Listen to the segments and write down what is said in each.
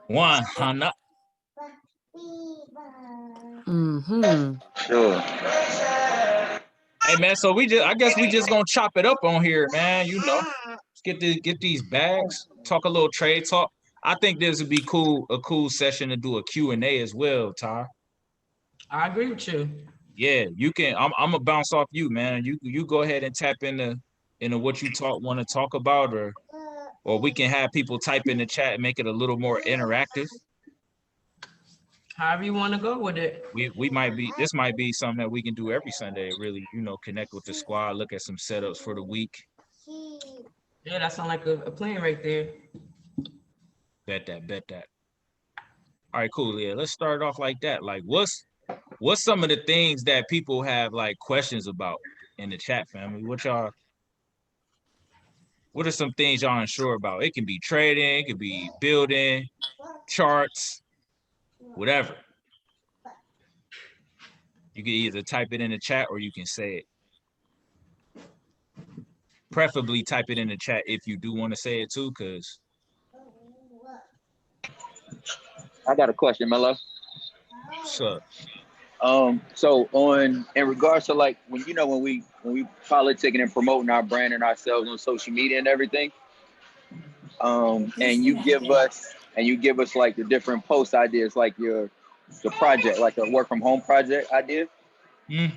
100. Sure. Hey man, so I guess we just gonna chop it up on here, man. Let's get these bags, talk a little trade talk. I think this would be a cool session to do a Q&A as well, Ty. I agree with you. Yeah, you can. I'm gonna bounce off you, man. You go ahead and tap into what you want to talk about, or we can have people type in the chat and make it a little more interactive. However you want to go with it. This might be something that we can do every Sunday. Really, connect with the squad, look at some setups for the week. Yeah, that sounds like a plan right there. Bet that. All right, cool. Yeah, let's start off like that. Like, what's some of the things that people have like questions about in the chat, family? What are some things y'all unsure about? It can be trading, it could be building, charts, whatever. You can either type it in the chat or you can say it. Preferably type it in the chat if you do want to say it too, because I got a question, Melo. Sure. So in regards to like when we politicking and promoting our brand and ourselves on social media and everything, and you give us like the different post ideas, like the project, like a work from home project idea. Do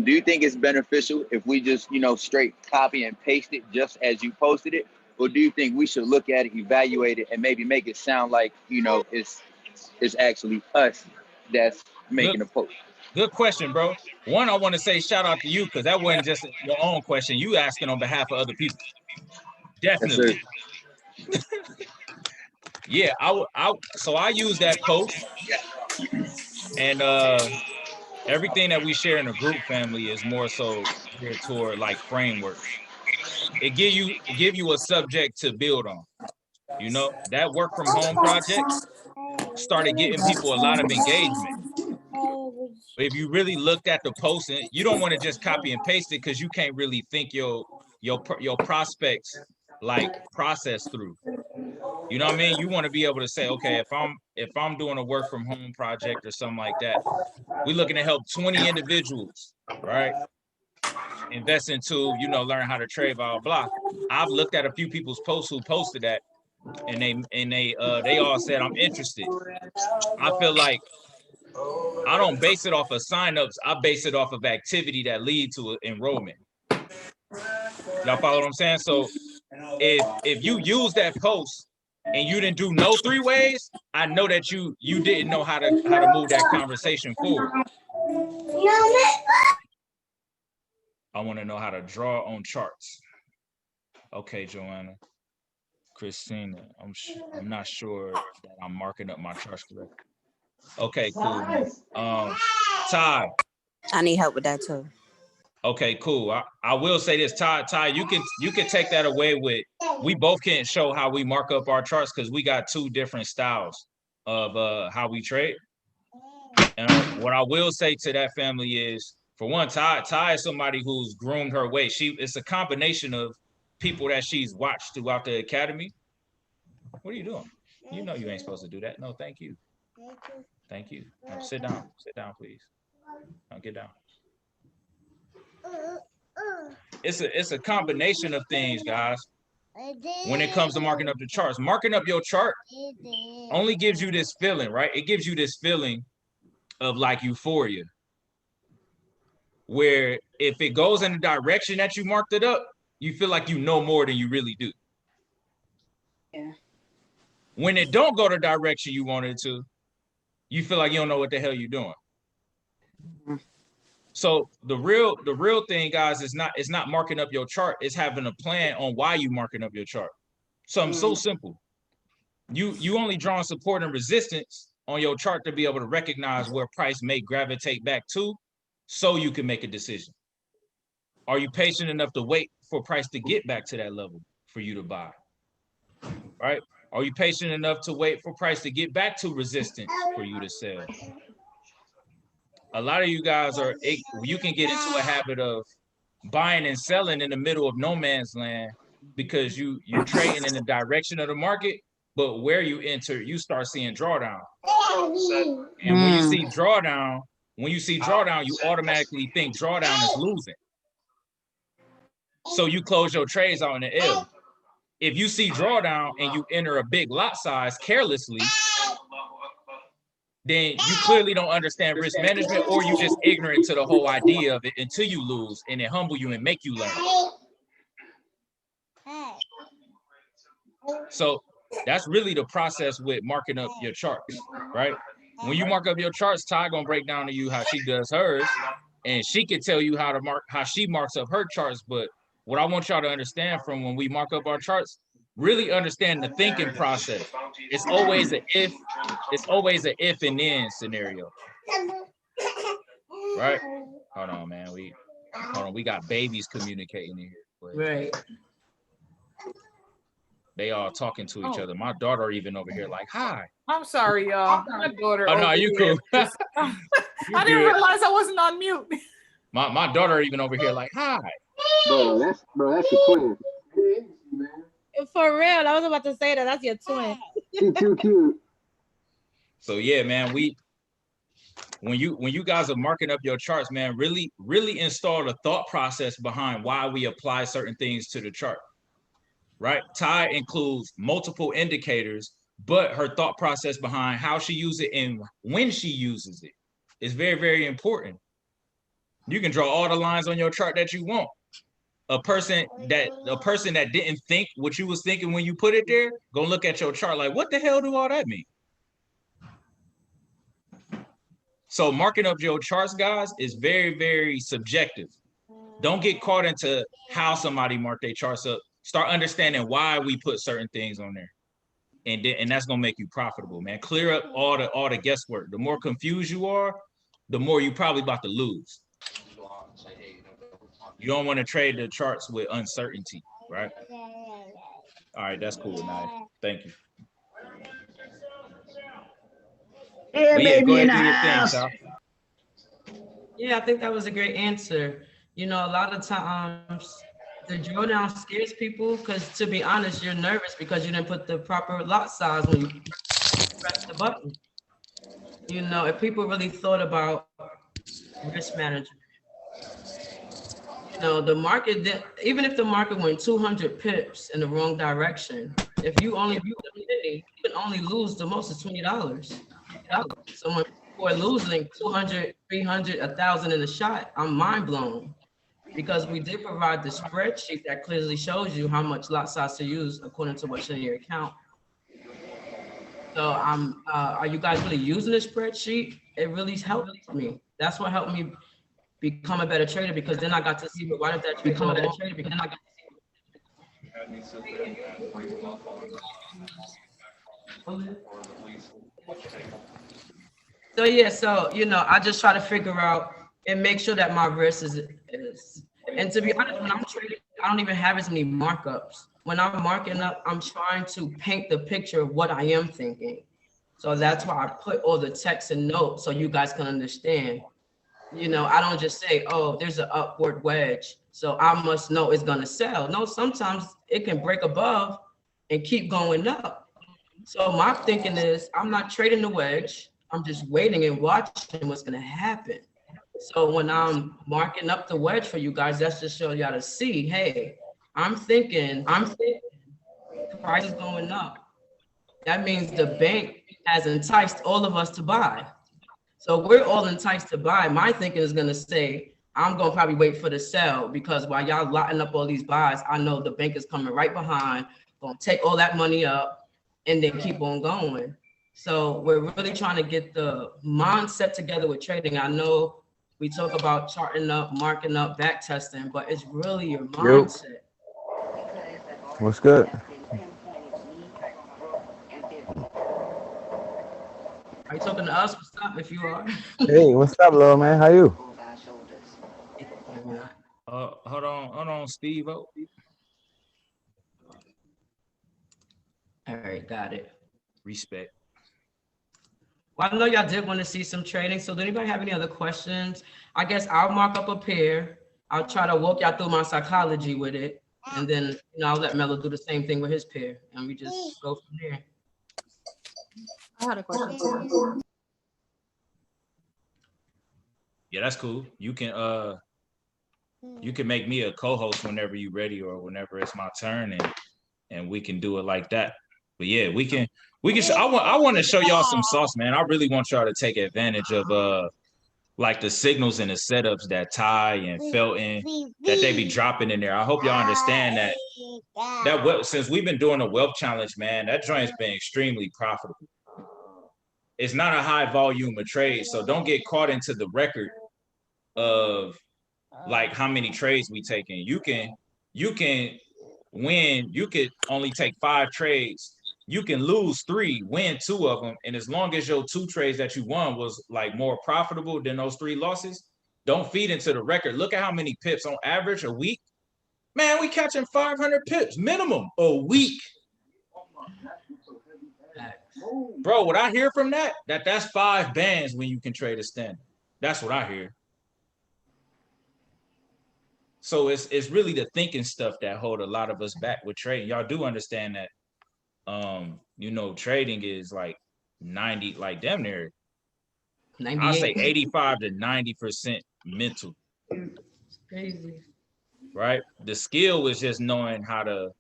you think it's beneficial if we just straight copy and paste it just as you posted it, or do you think we should look at it, evaluate it, and maybe make it sound like it's actually us that's making a post? Good question, bro. One, I want to say shout out to you because that wasn't just your own question. You asking on behalf of other people. Definitely. Yeah, so I use that post, and everything that we share in the group family is more so geared toward like frameworks. It give you a subject to build on. That work from home project started getting people a lot of engagement. But if you really looked at the post, and you don't want to just copy and paste it because you can't really think your prospects like process through. You know what I mean? You want to be able to say, okay, if I'm doing a work from home project or something like that, we're looking to help 20 individuals, right? Invest into, learn how to trade, blah, blah. I've looked at a few people's posts who posted that, and they all said, I'm interested. I feel like I don't base it off of signups. I base it off of activity that lead to enrollment. Y'all follow what I'm saying? So if you use that post and you didn't do no 3 ways, I know that you didn't know how to move that conversation forward. I want to know how to draw on charts. Okay, Joanna. Christina, I'm not sure that I'm marking up my charts correctly. Okay, cool. Ty. I need help with that too. Okay, cool. I will say this, Ty, you can take that away with, we both can't show how we mark up our charts because we got 2 different styles of how we trade. And what I will say to that family is, for one, Ty is somebody who's groomed her way. It's a combination of people that she's watched throughout the academy. What are you doing? You know you ain't supposed to do that. No, thank you. Thank you. No, sit down. Sit down, please. No, get down. It's a combination of things, guys. When it comes to marking up the charts, marking up your chart only gives you this feeling, right? It gives you this feeling of like euphoria, where if it goes in the direction that you marked it up, you feel like you know more than you really do. Yeah. When it don't go the direction you wanted to, you feel like you don't know what the hell you're doing. So the real thing, guys, is not marking up your chart. It's having a plan on why you marking up your chart. Something so simple. You only drawing support and resistance on your chart to be able to recognize where price may gravitate back to, so you can make a decision. Are you patient enough to wait for price to get back to that level for you to buy? Right? Are you patient enough to wait for price to get back to resistance for you to sell? A lot of you guys you can get into a habit of buying and selling in the middle of no man's land because you're trading in the direction of the market, but where you enter, you start seeing drawdown. And when you see drawdown, you automatically think drawdown is losing. So you close your trades out in the L. If you see drawdown and you enter a big lot size carelessly, then you clearly don't understand risk management, or you just ignorant to the whole idea of it until you lose, and it humble you and make you learn. So that's really the process with marking up your charts, right? When you mark up your charts, Ty gonna break down to you how she does hers, and she can tell you how she marks up her charts. But what I want y'all to understand from when we mark up our charts, really understand the thinking process. It's always an if and then scenario. Right? Hold on, man. We got babies communicating in here. Right. They all talking to each other. My daughter even over here like, hi. I'm sorry, y'all. My daughter. Oh no, you cool. I didn't realize I wasn't on mute. My daughter even over here like, hi. Bro, that's your twin. For real, I was about to say that's your twin. She's too cute. So yeah, man, when you guys are marking up your charts, man, really install the thought process behind why we apply certain things to the chart. Right? Ty includes multiple indicators, but her thought process behind how she uses it and when she uses it is very, very important. You can draw all the lines on your chart that you want. A person that didn't think what you was thinking when you put it there, go look at your chart like, what the hell do all that mean? So marking up your charts, guys, is very, very subjective. Don't get caught into how somebody marked their charts up. Start understanding why we put certain things on there. And that's gonna make you profitable, man. Clear up all the guesswork. The more confused you are, the more you probably about to lose. You don't want to trade the charts with uncertainty, right? All right, that's cool, Naya. Thank you. Yeah, but baby, go ahead in and the do your house. thing, Yeah, I think that was a great answer. You know, a lot of times the drawdown scares people because, to be honest, you're nervous because you didn't put the proper lot size when you press the button. You know, if people really thought about risk management, you know, the market, even if the market went 200 pips in the wrong direction, if you only view the penny, you can only lose the most is $20. So when people are losing 200, 300, 1,000 in a shot, I'm mind blown. Because we did provide the spreadsheet that clearly shows you how much lot size to use according to what's in your account. So are you guys really using the spreadsheet? It really helped me. That's what helped me become a better trader, because then I got to see why did that become a better trader, because then I got to see. So yeah, so you know, I just try to figure out and make sure that my risk is, and to be honest, when I'm trading, I don't even have as many markups. When I'm marking up, I'm trying to paint the picture of what I am thinking. So that's why I put all the text and notes so you guys can understand. You know, I don't just say, oh, there's an upward wedge, so I must know it's gonna sell. No, sometimes it can break above and keep going up. So my thinking is, I'm not trading the wedge. I'm just waiting and watching what's gonna happen. So when I'm marking up the wedge for you guys, that's just show y'all to see, hey, I'm thinking price is going up. That means the bank has enticed all of us to buy. So we're all enticed to buy. My thinking is gonna say, I'm gonna probably wait for the sell, because while y'all locking up all these buys, I know the bank is coming right behind, gonna take all that money up and then keep on going. So we're really trying to get the mindset together with trading. I know we talk about charting up, marking up, back testing, but it's really your mindset. What's good? Are you talking to us? What's up, if you are? Hey, what's up, little man? How you? Hold on, Steve. All right, got it. Respect. Well, I know y'all did want to see some trading. So does anybody have any other questions? I guess I'll mark up a pair. I'll try to walk y'all through my psychology with it. And then, you know, I'll let Melo do the same thing with his pair. And we just go from there. I had a question. Yeah, that's cool. You can make me a co-host whenever you're ready or whenever it's my turn, and we can do it like that. But yeah, we can. I want to show y'all some sauce, man. I really want y'all to take advantage of like the signals and the setups that Ty and Felton that they be dropping in there. I hope y'all understand that since we've been doing the wealth challenge, man, that joint's been extremely profitable. It's not a high volume of trades, so don't get caught into the record of like how many trades we taking. You can win. You could only take 5 trades. You can lose 3, win 2 of them, and as long as your 2 trades that you won was like more profitable than those 3 losses, don't feed into the record. Look at how many pips on average a week. Man, we catching 500 pips minimum a week. Bro, what I hear from that's 5 bands when you can trade a standard. That's what I hear. So it's really the thinking stuff that hold a lot of us back with trading. Y'all do understand that trading is like 90, like damn near, I'll say 85 to 90% mental. It's crazy. Right? The skill is just knowing how to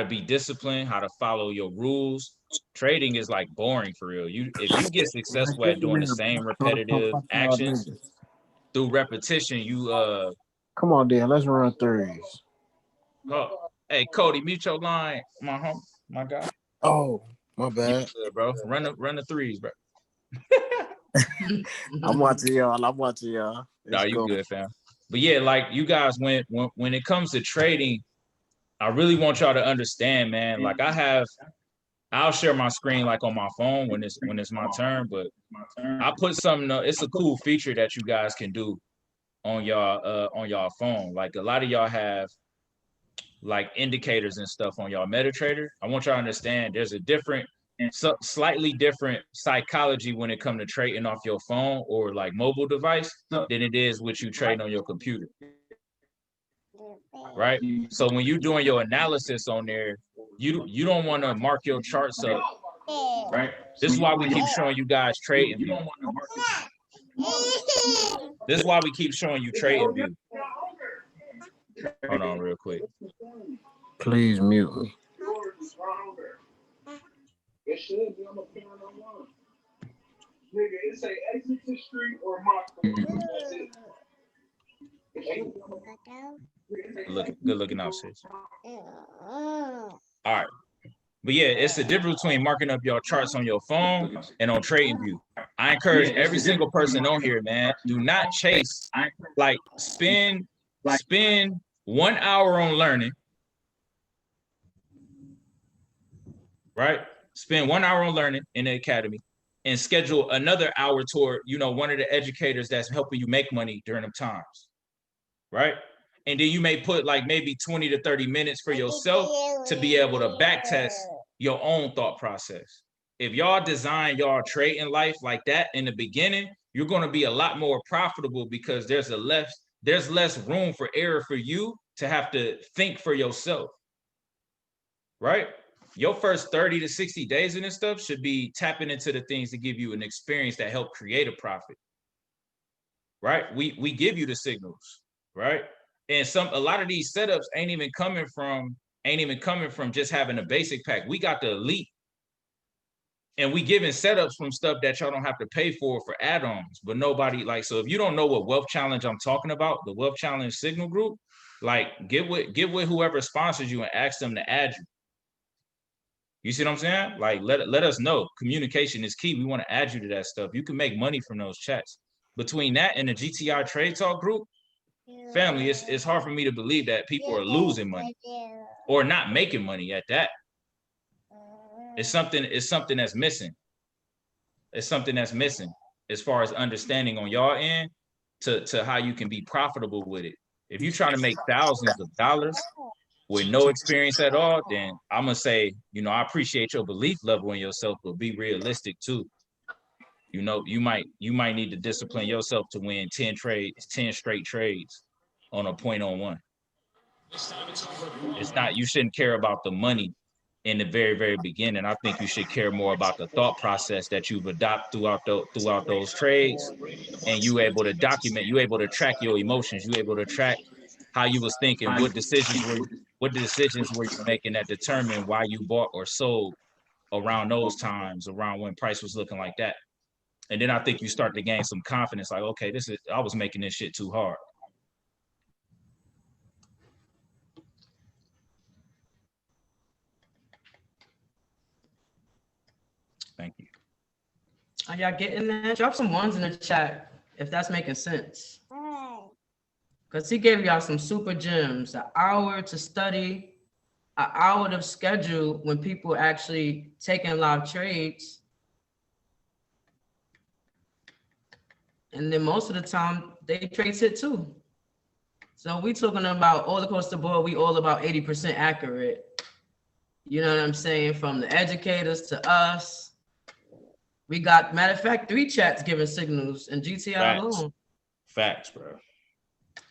be disciplined, how to follow your rules. Trading is like boring for real. If you get successful at doing the same repetitive actions through repetition, come on, Dan. Let's run threes. Oh, hey, Cody, mute your line, my guy. Oh, my bad, bro. Run the threes, bro. I'm watching y'all. No, you good, fam. But yeah, like you guys, when it comes to trading, I really want y'all to understand, man. Like I'll share my screen like on my phone when it's my turn, but I put something. It's a cool feature that you guys can do on y'all phone. Like a lot of y'all have like indicators and stuff on y'all MetaTrader. I want y'all to understand there's a slightly different psychology when it comes to trading off your phone or like mobile device than it is with you trading on your computer. Right? So when you're doing your analysis on there, you don't want to mark your charts up. Right? This is why we keep showing you guys trading view. This is why we keep showing you trading view. Hold on real quick. Please mute me. It should be on the corner online. Nigga, it say exit the street or mark the Good looking out, sis. All right. But yeah, it's the difference between marking up your charts on your phone and on Trading View. I encourage every single person on here, man, do not chase. Like spend 1 hour on learning. Right? Spend 1 hour on learning in the academy and schedule another hour toward, one of the educators that's helping you make money during them times. Right? And then you may put like maybe 20 to 30 minutes for yourself to be able to back test your own thought process. If y'all design y'all trading life like that in the beginning, you're going to be a lot more profitable because there's less room for error for you to have to think for yourself. Right? Your first 30 to 60 days in this stuff should be tapping into the things that give you an experience that help create a profit. Right? We give you the signals, right? And a lot of these setups ain't even coming from just having a basic pack. We got the elite, and we giving setups from stuff that y'all don't have to pay for add-ons. But nobody so if you don't know what wealth challenge I'm talking about, the wealth challenge signal group, like get with whoever sponsors you and ask them to add you. You see what I'm saying? Like let us know. Communication is key. We want to add you to that stuff. You can make money from those chats. Between that and the GTI Trade Talk group, family, it's hard for me to believe that people are losing money or not making money at that. It's something that's missing. It's something that's missing as far as understanding on y'all end to how you can be profitable with it. If you're trying to make thousands of dollars with no experience at all, then I'm gonna say, I appreciate your belief level in yourself, but be realistic too. You might need to discipline yourself to win 10 straight trades on a 0.01. It's not, you shouldn't care about the money in the very, very beginning. I think you should care more about the thought process that you've adopted throughout those trades, and you able to document, you able to track your emotions, you able to track how you was thinking, what decisions were you making that determine why you bought or sold around those times, around when price was looking like that. And then I think you start to gain some confidence, like, okay, I was making this shit too hard. Thank you. Are y'all getting that? Drop some ones in the chat if that's making sense. Because he gave y'all some super gems, an hour to study, an hour to schedule when people actually taking live trades. And then most of the time, they trade it too. So we talking about all across the board, we all about 80% accurate. You know what I'm saying? From the educators to us. We got, matter of fact, 3 chats giving signals in GTI alone. Facts, bro.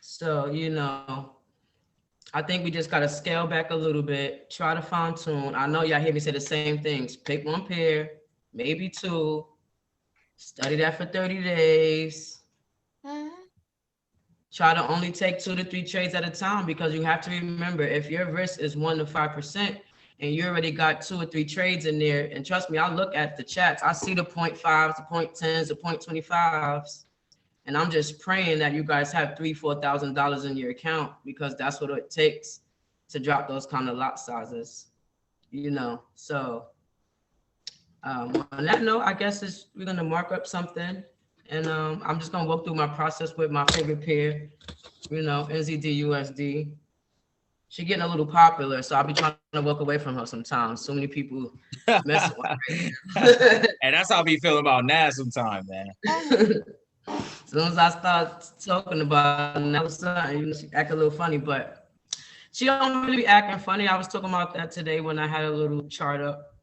So, you know, I think we just got to scale back a little bit, try to fine tune. I know y'all hear me say the same things. Pick one pair, maybe 2, study that for 30 days. Try to only take 2 to 3 trades at a time, because you have to remember, if your risk is 1 to 5%, and you already got 2 or 3 trades in there, and trust me, I look at the chats, I see the 0.5s, the 0.10s, the 0.25s, and I'm just praying that you guys have $3,000-$4,000 in your account, because that's what it takes to drop those kind of lot sizes, you know. So on that note, I guess we're gonna mark up something, and I'm just gonna walk through my process with my favorite pair, you know, NZD USD. She's getting a little popular, so I'll be trying to walk away from her sometimes. So many people messing with her. And that's how I be feeling about Nas sometimes, man. As soon as I start talking about now, you know, she act a little funny, but she don't really be acting funny. I was talking about that today when I had a little chart up.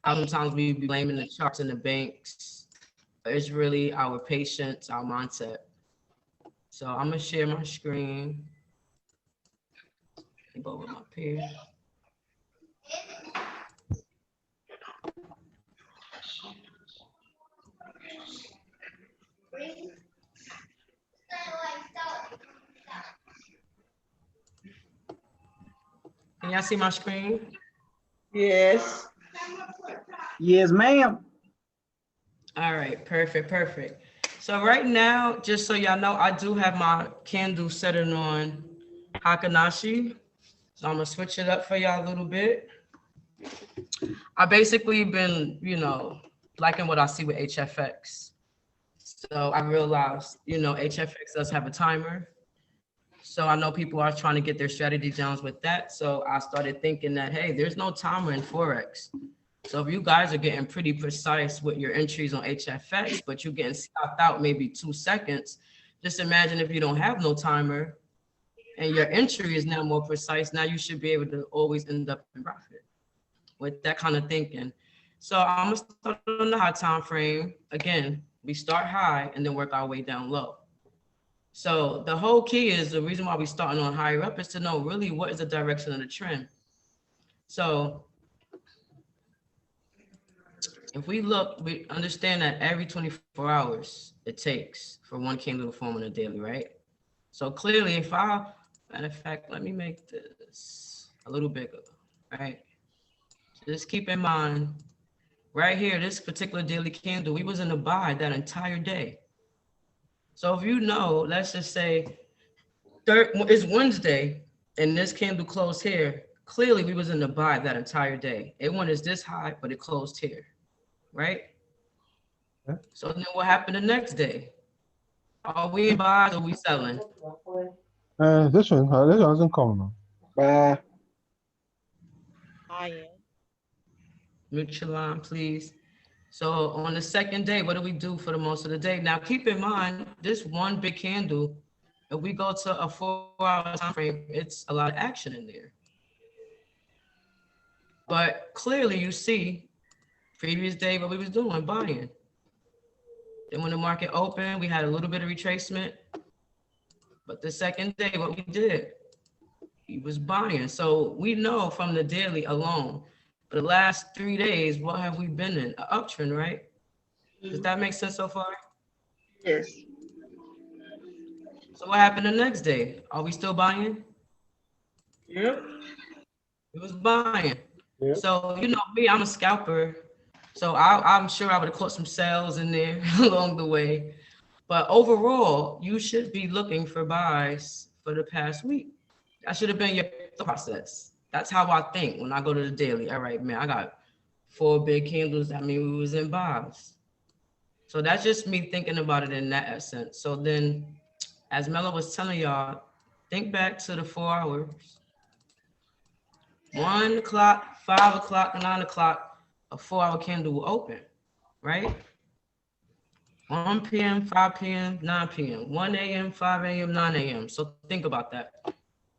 Sometimes we be blaming the charts and the banks. It's really our patience, our mindset. So I'm gonna share my screen. Go with my pair. Can y'all see my screen? Yes. Yes, ma'am. All right, perfect. So right now, just so y'all know, I do have my candle setting on Heiken Ashi. So I'm gonna switch it up for y'all a little bit. I basically been, you know, liking what I see with HFX. So I realized, you know, HFX does have a timer. So I know people are trying to get their strategy down with that. So I started thinking that, hey, there's no timer in Forex. So if you guys are getting pretty precise with your entries on HFX, but you're getting stopped out maybe 2 seconds, just imagine if you don't have no timer and your entry is now more precise, now you should be able to always end up in profit with that kind of thinking. So I'm gonna start on the high time frame. Again, we start high and then work our way down low. So the whole key is, the reason why we starting on higher up is to know really what is the direction of the trend. So if we look, we understand that every 24 hours it takes for one candle to form on a daily, right? So clearly, if I, matter of fact, let me make this a little bigger, right? Just keep in mind, right here, this particular daily candle, we was in a buy that entire day. So if you know, let's just say it's Wednesday and this candle closed here, clearly we was in the buy that entire day. It went as this high, but it closed here, right? Yeah. So then what happened the next day? Are we in buy or are we selling? This one doesn't come now. Bye. Mute your line, please. So on the second day, what do we do for the most of the day? Now, keep in mind, this one big candle, if we go to a 4-hour time frame, it's a lot of action in there. But clearly you see, previous day, what we was doing, buying. Then when the market opened, we had a little bit of retracement. But the second day, what we did, he was buying. So we know from the daily alone, for the last 3 days, what have we been in? An uptrend, right? Does that make sense so far? Yes. So what happened the next day? Are we still buying? Yep. It was buying. Yep. So, you know, me, I'm a scalper. So I'm sure I would have caught some sales in there along the way. But overall, you should be looking for buys for the past week. That should have been your process. That's how I think when I go to the daily. All right, man, I got 4 big candles. That means we was in buys. So that's just me thinking about it in that essence. So then, as Melo was telling y'all, think back to the 4 hours. 1 o'clock, 5 o'clock, 9 o'clock, a 4-hour candle will open, right? 1 p.m., 5 p.m., 9 p.m., 1 a.m., 5 a.m., 9 a.m. So think about that.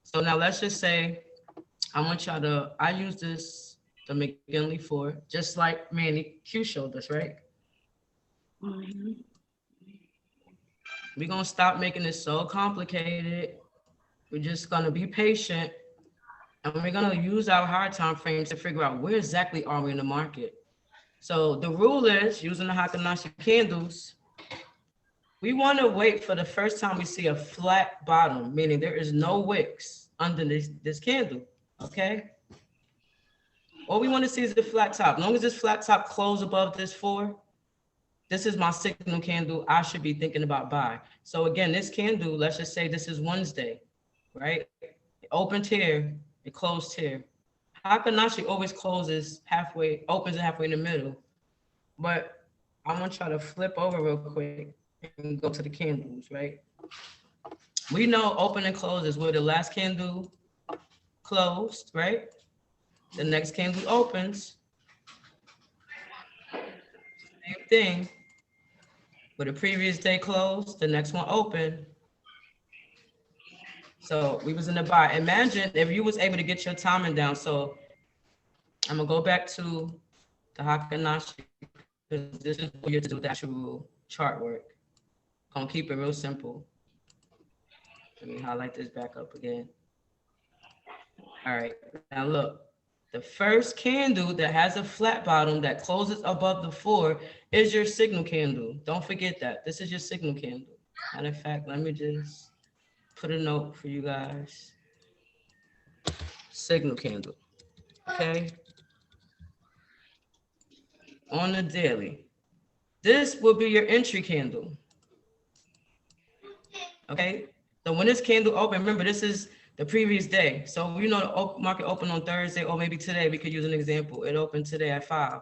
So now let's just say, I want y'all to, I use this, the McGinley 4, just like Manny Q showed us, right? Mm-hmm. We're going to stop making it so complicated. We're just going to be patient. And we're going to use our higher time frames to figure out where exactly are we in the market. So the rule is, using the Heiken Ashi candles, we want to wait for the first time we see a flat bottom, meaning there is no wicks under this candle, okay? All we want to see is the flat top. As long as this flat top closes above this 4, this is my signal candle. I should be thinking about buy. So again, this candle, let's just say this is Wednesday, right? It opened here, it closed here. Heiken Ashi always closes halfway, opens halfway in the middle. But I want y'all to flip over real quick and go to the candles, right? We know open and close is where the last candle closed, right? The next candle opens. Same thing. Where the previous day closed, the next one opened. So we was in the buy. Imagine if you was able to get your timing down. So I'm gonna go back to the Heiken Ashi because this is what you have to do with the actual chart work. Gonna keep it real simple. Let me highlight this back up again. All right, now look, the first candle that has a flat bottom that closes above the 4 is your signal candle. Don't forget that. This is your signal candle. Matter of fact, let me just put a note for you guys. Signal candle, okay? On the daily. This will be your entry candle. Okay, so when this candle open, remember this is the previous day. So you know the market opened on Thursday, or maybe today, we could use an example. It opened today at 5.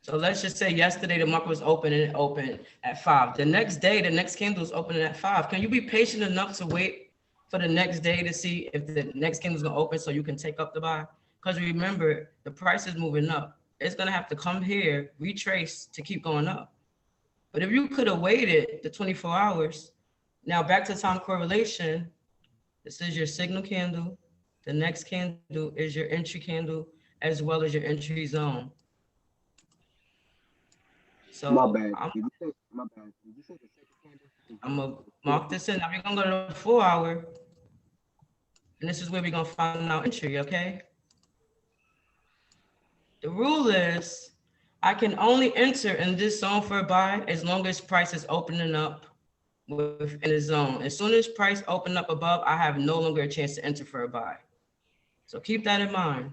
So let's just say yesterday the market was open and it opened at 5. The next day, the next candle is opening at 5. Can you be patient enough to wait for the next day to see if the next candle is gonna open so you can take up the buy? Because remember, the price is moving up. It's gonna have to come here, retrace to keep going up. But if you could have waited the 24 hours, now back to time correlation, this is your signal candle. The next candle is your entry candle as well as your entry zone. So My bad. I'm gonna mark this in. Now we're gonna go to the 4 hour. And this is where we're gonna find out entry, okay? The rule is I can only enter in this zone for a buy as long as price is opening up within the zone. As soon as price open up above, I have no longer a chance to enter for a buy. So keep that in mind.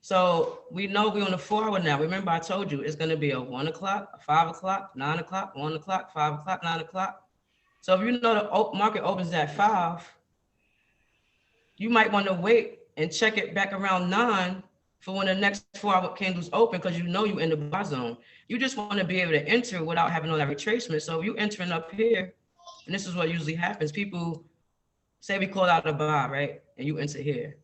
So we know we're on the 4 hour now. Remember, I told you it's gonna be a 1 o'clock, a 5 o'clock, 9 o'clock, 1 o'clock, 5 o'clock, 9 o'clock. So if you know the market opens at 5, you might want to wait and check it back around 9 for when the next 4 hour candles open, because you know you're in the buy zone. You just want to be able to enter without having all that retracement. So if you entering up here, and this is what usually happens, people say we call out a buy, right? And you enter here.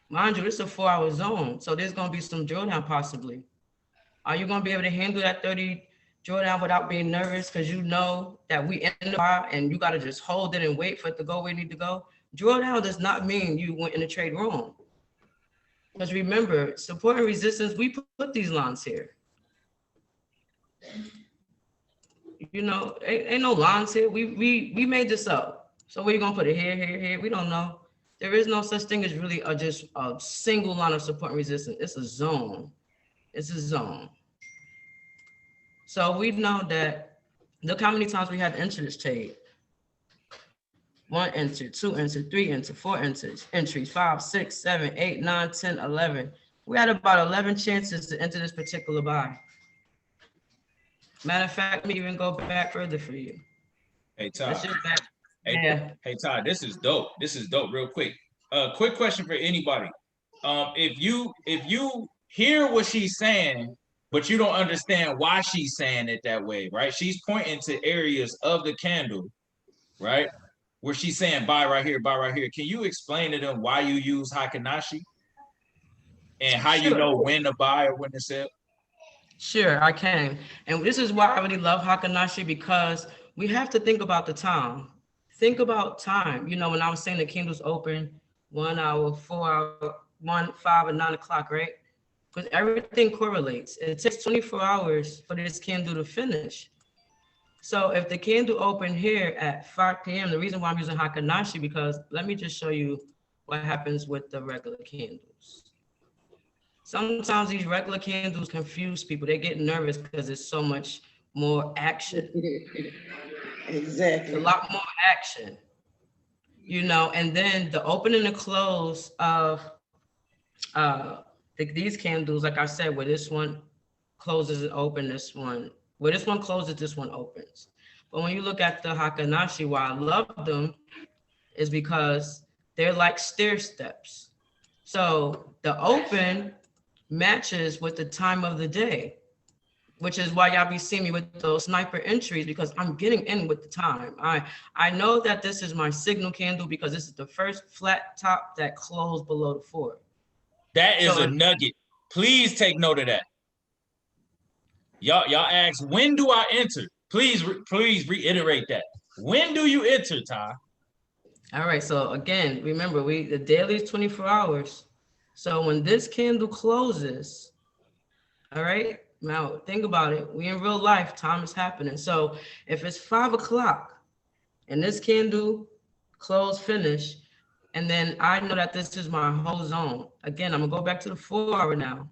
Mind you, this is a 4 hour zone. So there's going to be some drawdown possibly. Are you going to be able to handle that 30 drawdown without being nervous? Because you know that we in the buy and you got to just hold it and wait for it to go where you need to go. Drawdown does not mean you went in the trade wrong. Because remember, support and resistance, we put these lines here. You know, ain't no lines here. We made this up. So where you gonna put it? Here, here, here? We don't know. There is no such thing as really just a single line of support and resistance. It's a zone. It's a zone. So we know that, look how many times we had to enter this trade. 1 enter, 2 enter, 3 enter, 4 entries, 5, 6, 7, 8, 9, 10, 11. We had about 11 chances to enter this particular buy. Matter of fact, let me even go back further for you. Hey, Todd. Yeah. Hey, Todd, this is dope. This is dope. Real quick. Quick question for anybody. If you hear what she's saying, but you don't understand why she's saying it that way, right? She's pointing to areas of the candle, right? Where she's saying buy right here, buy right here. Can you explain to them why you use Heiken Ashi and how you know when to buy or when to sell? Sure, I can. And this is why I really love Heiken Ashi, because we have to think about the time. Think about time. You know, when I was saying the candles open 1 hour, 4 hour, 1, 5, and 9 o'clock, right? Because everything correlates. It takes 24 hours for this candle to finish. So if the candle opened here at 5 p.m., the reason why I'm using Heiken Ashi, because let me just show you what happens with the regular candles. Sometimes these regular candles confuse people. They get nervous because there's so much more action. Exactly. A lot more action, you know. And then the open and the close of these candles, like I said, where this one closes and open, this one, where this one closes, this one opens. But when you look at the Heiken Ashi, why I love them is because they're like stair steps. So the open matches with the time of the day, which is why y'all be seeing me with those sniper entries, because I'm getting in with the time. I know that this is my signal candle because this is the first flat top that closed below the 4. That is a nugget. Please take note of that. Y'all ask, when do I enter? Please reiterate that. When do you enter, Ty? All right, so again, remember, the daily is 24 hours. So when this candle closes, all right, now think about it. We in real life, time is happening. So if it's 5 o'clock and this candle close finish, and then I know that this is my whole zone. Again, I'm gonna go back to the 4 hour now.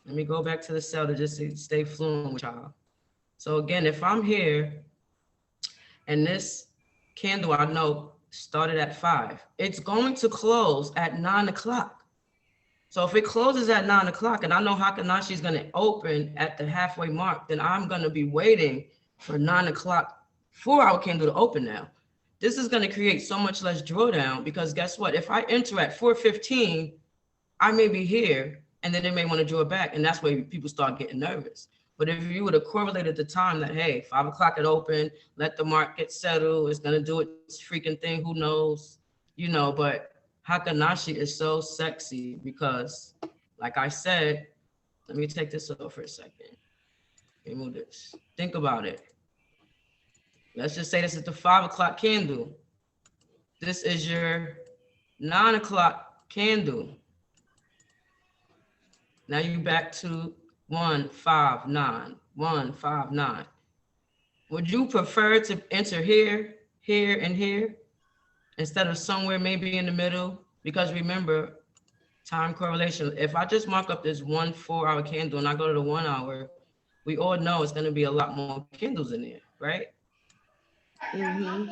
Let me go back to the cell to just stay fluent with y'all. So again, if I'm here and this candle I know started at 5, it's going to close at 9 o'clock. So if it closes at 9 o'clock and I know Heiken Ashi is going to open at the halfway mark, then I'm going to be waiting for 9 o'clock 4 hour candle to open now. This is going to create so much less drawdown, because guess what? If I enter at 4:15, I may be here and then they may want to draw back. And that's where people start getting nervous. But if you would have correlated the time that, hey, 5 o'clock it open, let the market settle, it's going to do its freaking thing, who knows, you know. But Heiken Ashi is so sexy because, like I said, let me take this off for a second. Let me move this. Think about it. Let's just say this is the 5 o'clock candle. This is your 9 o'clock candle. Now you're back to 159, 159. Would you prefer to enter here, here, and here instead of somewhere maybe in the middle? Because remember, time correlation. If I just mark up this 1 4 hour candle and I go to the 1 hour, we all know it's going to be a lot more candles in there, right? Mm-hmm.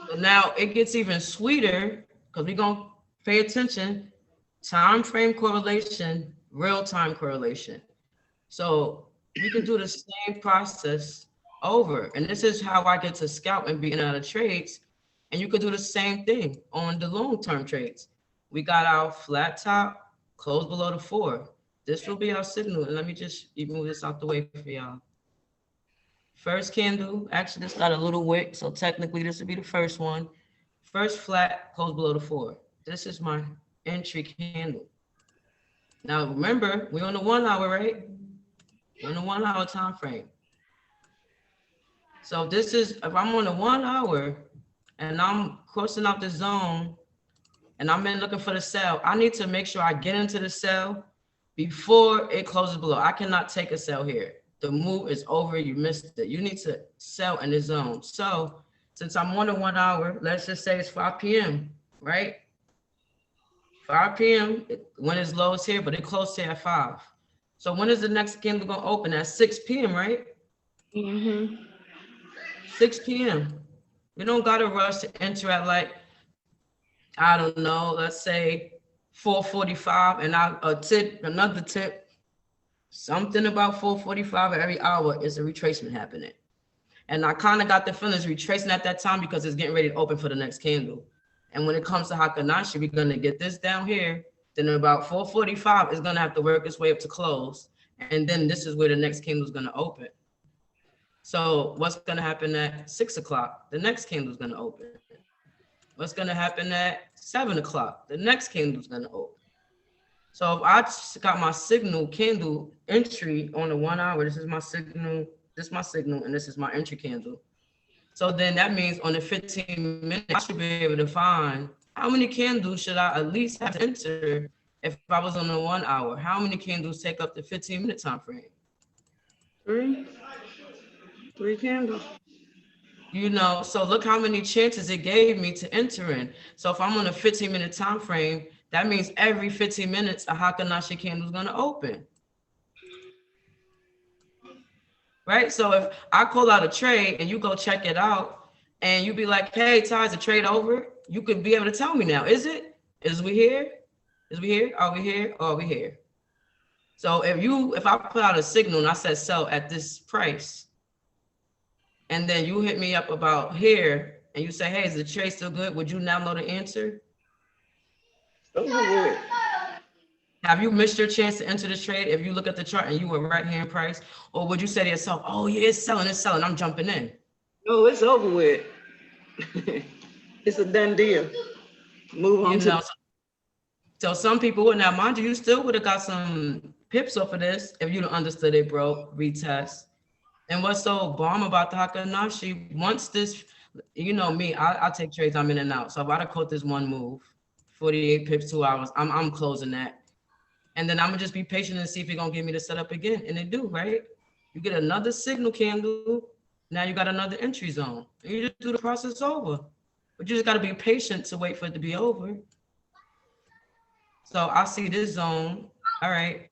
So now it gets even sweeter because we're going to pay attention. Time frame correlation, real time correlation. So we can do the same process over. And this is how I get to scalp and beating out of trades. And you could do the same thing on the long-term trades. We got our flat top, close below the 4. This will be our signal. And let me just move this out the way for y'all. First candle, actually this got a little wick, so technically this would be the first one. First flat, close below the 4. This is my entry candle. Now remember, we're on the 1 hour, right? We're on the 1 hour time frame. So this is, if I'm on the 1 hour and I'm crossing out the zone and I'm in looking for the sell, I need to make sure I get into the sell before it closes below. I cannot take a sell here. The move is over, you missed it. You need to sell in the zone. So since I'm on a 1 hour, let's just say it's 5 p.m., right? 5 p.m. When it's lowest here, but it closed here at 5. So when is the next candle gonna open? At 6 p.m., right? 6 p.m. We don't gotta rush to enter at like, I don't know, let's say 4:45, and another tip, something about 4:45 every hour is a retracement happening. And I kind of got the feelings retracing at that time because it's getting ready to open for the next candle. And when it comes to Heiken Ashi, we're gonna get this down here. Then about 4:45, it's gonna have to work its way up to close. And then this is where the next candle is gonna open. So what's gonna happen at 6 o'clock? The next candle is gonna open. What's gonna happen at 7 o'clock? The next candle is gonna open. So if I got my signal candle entry on the 1 hour, this is my signal, and this is my entry candle. So then that means on the 15 minutes, I should be able to find how many candles should I at least have to enter if I was on the 1 hour? How many candles take up the 15-minute time frame? 3 candles. You know, so look how many chances it gave me to enter in. So if I'm on a 15-minute time frame, that means every 15 minutes a Heiken Ashi candle is going to open. Right? So if I call out a trade and you go check it out and you be like, hey, Ty, is the trade over? You could be able to tell me now, is it? Is we here? Is we here? Are we here? Or are we here? So if I put out a signal and I said sell at this price, and then you hit me up about here and you say, hey, is the trade still good? Would you now know the answer? Have you missed your chance to enter the trade if you look at the chart and you were right here in price? Or would you say to yourself, oh yeah, it's selling, I'm jumping in? No, it's over with. It's a done deal. Move on. You know, so some people would, now mind you still would have got some pips off of this if you don't understood it, bro, retest. And what's so bomb about the Heiken Ashi, once this, you know me, I take trades, I'm in and out. So if I caught this one move, 48 pips, 2 hours, I'm closing that. And then I'm gonna just be patient and see if it's gonna give me the setup again. And they do, right? You get another signal candle, now you got another entry zone. And you just do the process over. But you just gotta be patient to wait for it to be over. So I see this zone, all right,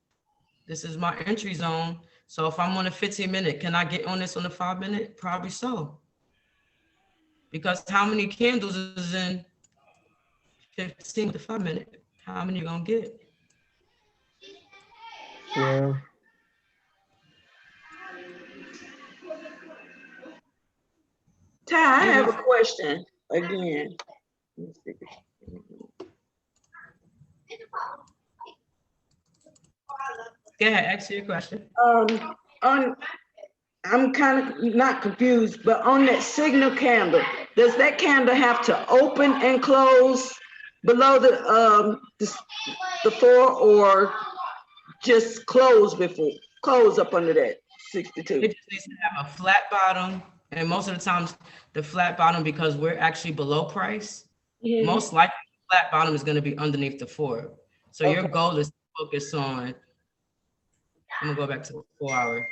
this is my entry zone. So if I'm on a 15-minute, can I get on this on a 5-minute? Probably so. Because how many candles is in 15 to 5-minute? How many you gonna get? Yeah. Ty, I have a question again. Go ahead, ask your question. I'm kind of not confused, but on that signal candle, does that candle have to open and close below the 4, or just close up under that 62? It just needs to have a flat bottom, and most of the times the flat bottom, because we're actually below price, most likely the flat bottom is going to be underneath the 4. So your goal is to focus on, I'm gonna go back to the 4 hour.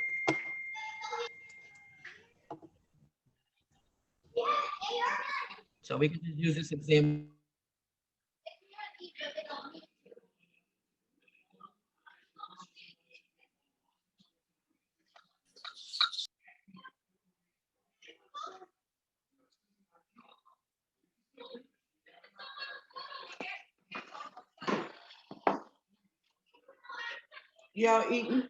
So we can just use this example. Y'all eating?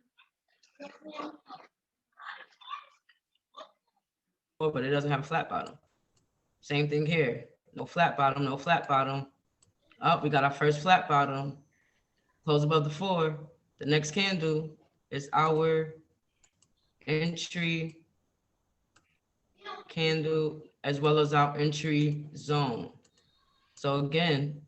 But it doesn't have a flat bottom. Same thing here. No flat bottom, no flat bottom. Oh, we got our first flat bottom. Close above the 4. The next candle is our entry candle as well as our entry zone. So again,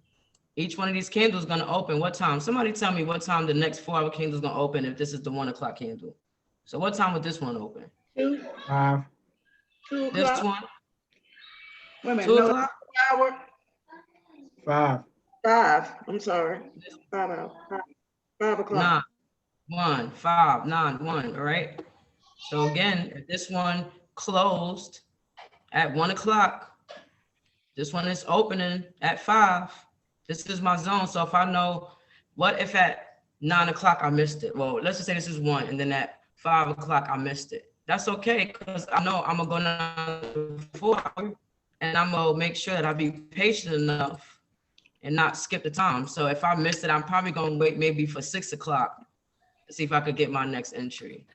each one of these candles is gonna open what time? Somebody tell me what time the next 4 hour candle is gonna open if this is the 1 o'clock candle. So what time would this one open? 2. 5. 2 o'clock. This one? Wait a minute, 2 no, o'clock? 5. 5. I'm sorry. 5 hours. 5 o'clock. 9, 1, 5, 9, 1. All right. So again, if this one closed at 1 o'clock. This one is opening at 5. This is my zone. So if I know, what if at 9 o'clock I missed it? Well, let's just say this is 1, and then at 5 o'clock I missed it. That's okay, because I know I'm gonna go down to 4 hours, and I'm gonna make sure that I be patient enough and not skip the time. So if I missed it, I'm probably gonna wait maybe for 6 o'clock to see if I could get my next entry.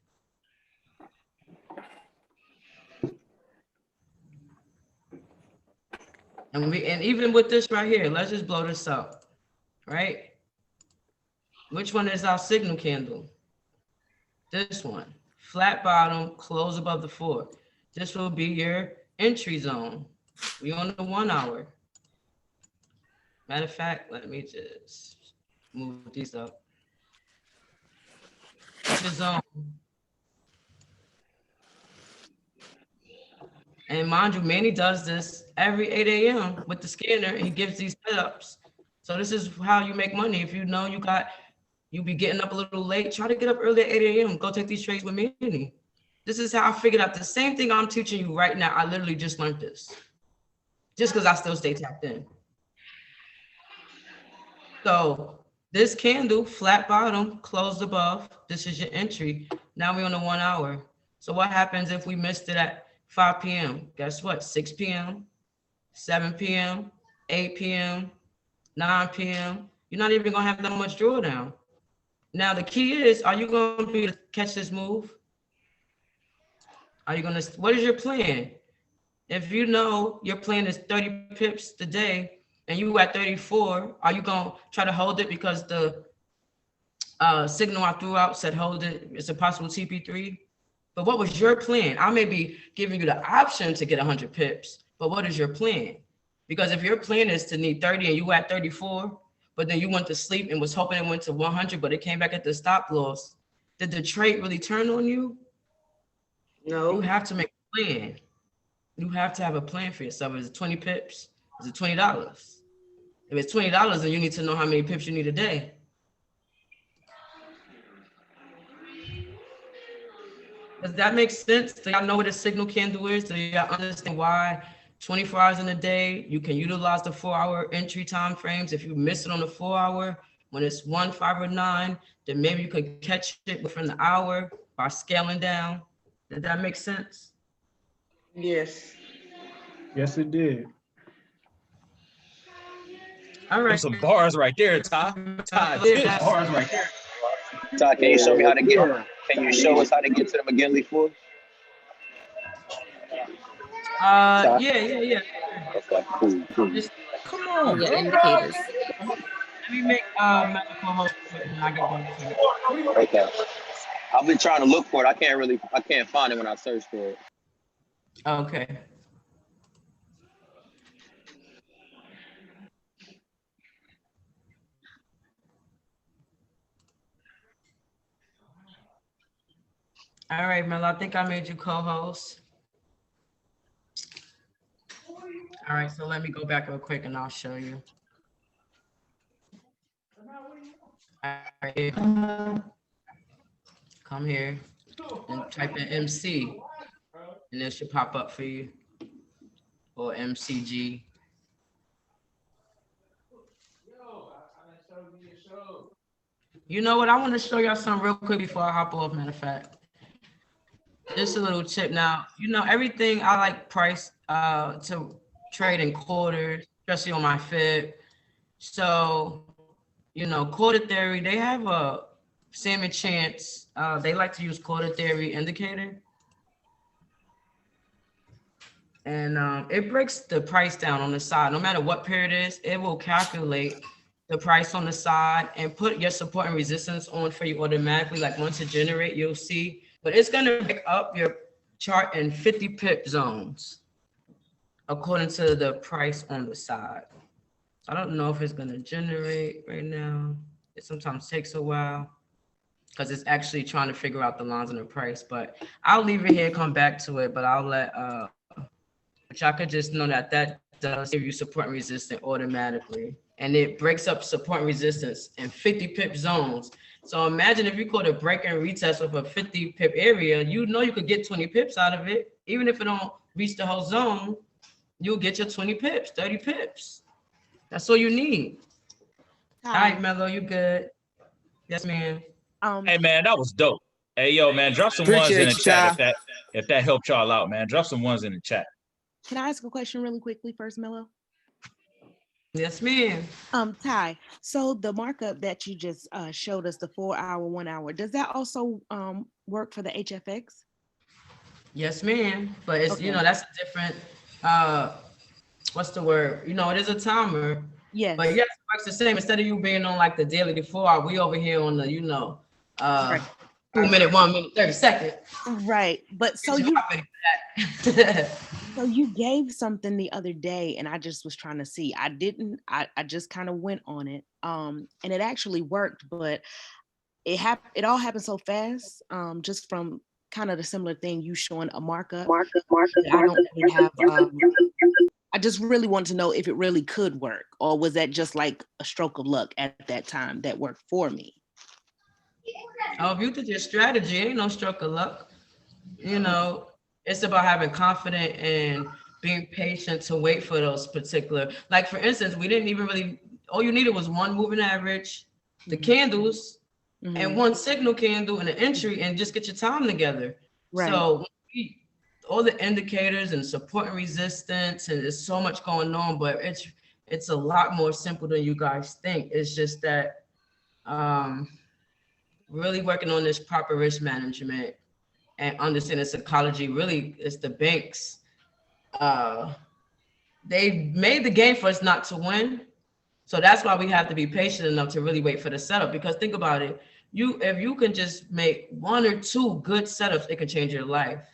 And even with this right here, let's just blow this up, right? Which one is our signal candle? This one, flat bottom, close above the 4. This will be your entry zone. We on the 1 hour. Matter of fact, let me just move these up. The zone. And mind you, Manny does this every 8 a.m. with the scanner, and he gives these setups. So this is how you make money. If you know you be getting up a little late, try to get up early at 8 a.m. Go take these trades with Manny. This is how I figured out the same thing I'm teaching you right now. I literally just learned this. Just because I still stay tapped in. So this candle, flat bottom, closed above. This is your entry. Now we're on the 1 hour. So what happens if we missed it at 5 p.m.? Guess what? 6 p.m., 7 p.m., 8 p.m., 9 p.m. You're not even gonna have that much drawdown. Now the key is, are you gonna be able to catch this move? Are you gonna, what is your plan? If you know your plan is 30 pips today and you at 34, are you gonna try to hold it because the signal I threw out said hold it, it's a possible TP3? But what was your plan? I may be giving you the option to get 100 pips, but what is your plan? Because if your plan is to need 30 and you at 34, but then you went to sleep and was hoping it went to 100, but it came back at the stop loss, did the trade really turn on you? No. You have to make a plan. You have to have a plan for yourself. Is it 20 pips? Is it $20? If it's $20, then you need to know how many pips you need a day. Does that make sense? Do y'all know what a signal candle is? Do y'all understand why 24 hours in a day, you can utilize the 4-hour entry time frames? If you miss it on the 4 hour, when it's 1, 5, or 9, then maybe you could catch it within the hour by scaling down. Did that make sense? Yes. Yes, it did. All right. There's some bars right there, Ty. Bars right there. Ty, can you show me how to get? Can you show us how to get to the McGinley floor? Yeah. Okay, cool. Just, come on, Your bro. indicators. Let me make medical host and I get going to it. Okay. I've been trying to look for it. I can't find it when I search for it. Okay. All right, Mel, I think I made you co-host. All right, so let me go back real quick and I'll show you. All right. Come here and type in MC and it should pop up for you, or MCG. You know what? I want to show y'all something real quick before I hop off, matter of fact. Just a little tip now. You know, everything I like price to trade in quarters, especially on my Fib. So, you know, quarter theory, they have a Sam and Chance. They like to use quarter theory indicator. And it breaks the price down on the side. No matter what pair it is, it will calculate the price on the side and put your support and resistance on for you automatically. Like once it generates, you'll see. But it's going to pick up your chart in 50 pip zones according to the price on the side. I don't know if it's going to generate right now. It sometimes takes a while because it's actually trying to figure out the lines on the price. But I'll leave it here, come back to it. But I'll let, but y'all could just know that that does give you support and resistance automatically. And it breaks up support and resistance in 50 pip zones. So imagine if you caught a break and retest with a 50 pip area, you know you could get 20 pips out of it, even if it don't reach the whole zone, you'll get your 20 pips, 30 pips. That's all you need. All right, Melo, you good? Yes, ma'am. Hey man, that was dope. Hey yo, man, drop some ones in the chat if that helped y'all out, man. Drop some ones in the chat. Can I ask a question really quickly first, Melo? Yes, ma'am. Ty, so the markup that you just showed us, the 4 hour, 1 hour, does that also work for the HFX? Yes, ma'am. But it's, Okay. you know, that's a different, what's the word? You know, it is a timer. Yes. But yes, it works the same. Instead of you being on like the daily 4 hour, we over here on the, you know, 2 minute, 1 minute, 30 second. Right. But so so you gave something the other day and I just was trying to see. I just kind of went on it. And it actually worked, but it all happened so fast. Just from kind of the similar thing, you showing a markup. I don't really have I just really want to know if it really could work, or was that just like a stroke of luck at that time that worked for me? Oh, if you did your strategy, ain't no stroke of luck. You know, it's about having confidence and being patient to wait for those particular, like for instance, we didn't even really, all you needed was one moving average, the candles, and one signal candle and an entry, and just get your time together. Right. So all the indicators and support and resistance, and there's so much going on, but it's a lot more simple than you guys think. It's just that really working on this proper risk management and understanding psychology. Really, it's the banks. They made the game for us not to win. So that's why we have to be patient enough to really wait for the setup. Because think about it, if you can just make 1 or 2 good setups, it can change your life.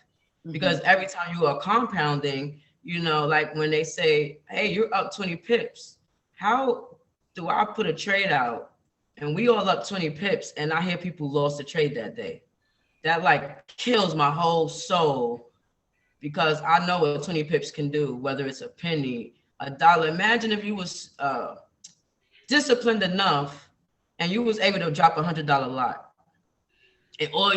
Because every time you are compounding, you know, like when they say, hey, you're up 20 pips, how do I put a trade out and we all up 20 pips and I hear people lost the trade that day? That like kills my whole soul, because I know what 20 pips can do, whether it's a penny, a dollar. Imagine if you was disciplined enough and you was able to drop $100 lot, and all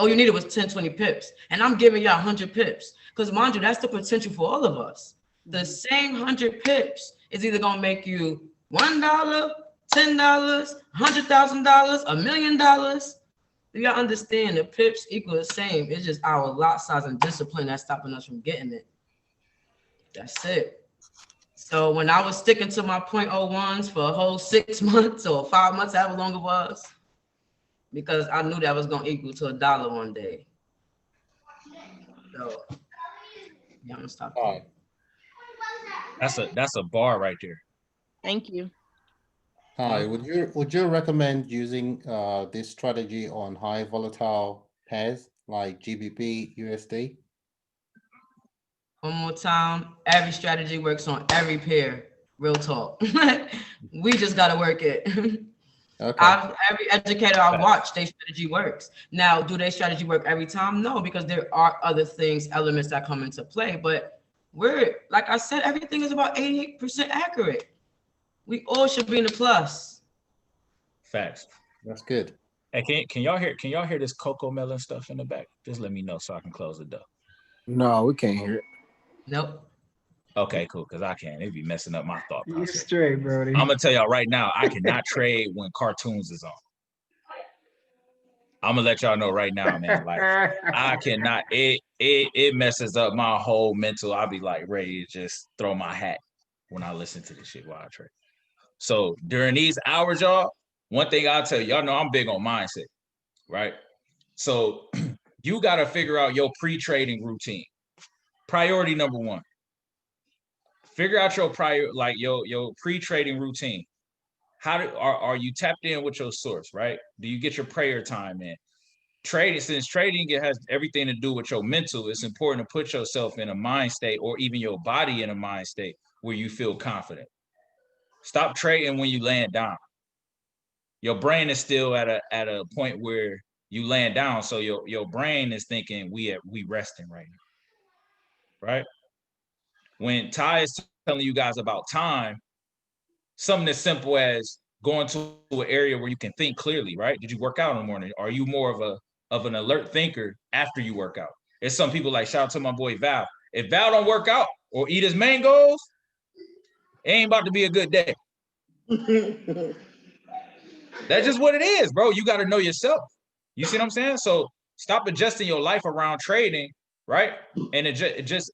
you needed was 10, 20 pips. And I'm giving y'all 100 pips. Because mind you, that's the potential for all of us. The same 100 pips is either going to make you $1, $10, $100,000, $1 million. You got to understand the pips equal the same. It's just our lot size and discipline that's stopping us from getting it. That's it. So when I was sticking to my 0.01s for a whole 6 months or 5 months, however long it was, because I knew that was going to equal to $1 one day. So, yeah, I'm going to stop there. That's a bar right there. Thank you. Hi, would you recommend using this strategy on high volatile pairs like GBP, USD? One more time, every strategy works on every pair. Real talk. We just got to work it. Okay. Every educator I watch, their strategy works. Now, do their strategy work every time? No, because there are other things, elements that come into play. But like I said, everything is about 88% accurate. We all should be in the plus. Facts. That's good. Hey, can y'all hear this cocoa melon stuff in the back? Just let me know so I can close the door. No, we can't hear it. Nope. Okay, cool. Because I can't. It'd be messing up my thought process. You straight, Brody. I'm gonna tell y'all right now, I cannot trade when cartoons is on. I'm gonna let y'all know right now, man. Like I cannot. It messes up my whole mental. I'll be like ready to just throw my hat when I listen to this shit while I trade. So during these hours, y'all, one thing I'll tell y'all know I'm big on mindset, right? So you gotta figure out your pre-trading routine. Priority number 1. Figure out your your pre-trading routine. Are you tapped in with your source, right? Do you get your prayer time in? Since trading, it has everything to do with your mental. It's important to put yourself in a mind state, or even your body in a mind state where you feel confident. Stop trading when you laying down. Your brain is still at a point where you laying down, so your brain is thinking we resting right now, right? When Ty is telling you guys about time, something as simple as going to an area where you can think clearly, right? Did you work out in the morning? Are you more of an alert thinker after you work out? It's some people like, shout out to my boy Val. If Val don't work out or eat his mangoes, it ain't about to be a good day. That's just what it is, bro. You got to know yourself. You see what I'm saying? So stop adjusting your life around trading, right? And adjust